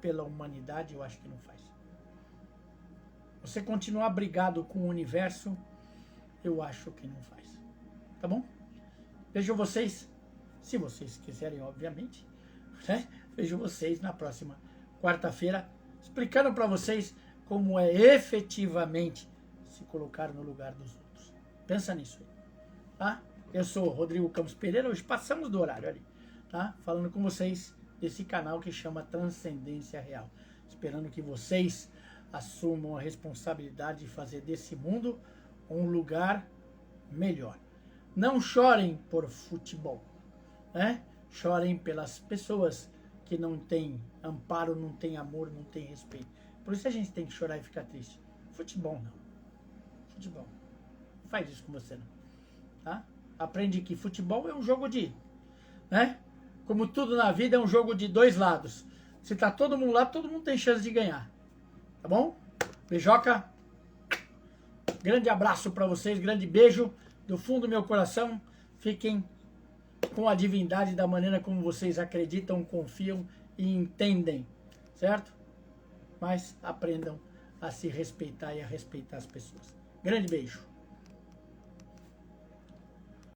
pela humanidade eu acho que não faz. Você continuar brigado com o universo, eu acho que não faz. Tá bom? Vejo vocês, se vocês quiserem, obviamente, né? Vejo vocês na próxima quarta-feira, explicando para vocês como é efetivamente se colocar no lugar dos outros. Pensa nisso aí, tá? Eu sou o Rodrigo Campos Pereira, hoje passamos do horário ali, tá? Falando com vocês desse canal que chama Transcendência Real. Esperando que vocês assumam a responsabilidade de fazer desse mundo um lugar melhor. Não chorem por futebol, né? Chorem pelas pessoas que não têm amparo, não têm amor, não têm respeito. Por isso a gente tem que chorar e ficar triste. Futebol não. Futebol. Não faz isso com você não. Tá? Aprende que futebol é um jogo de... né? Como tudo na vida é um jogo de dois lados. Se tá todo mundo lá, todo mundo tem chance de ganhar. Tá bom? Beijoca. Grande abraço para vocês, grande beijo do fundo do meu coração. Fiquem com a divindade da maneira como vocês acreditam, confiam e entendem, certo? Mas aprendam a se respeitar e a respeitar as pessoas. Grande beijo.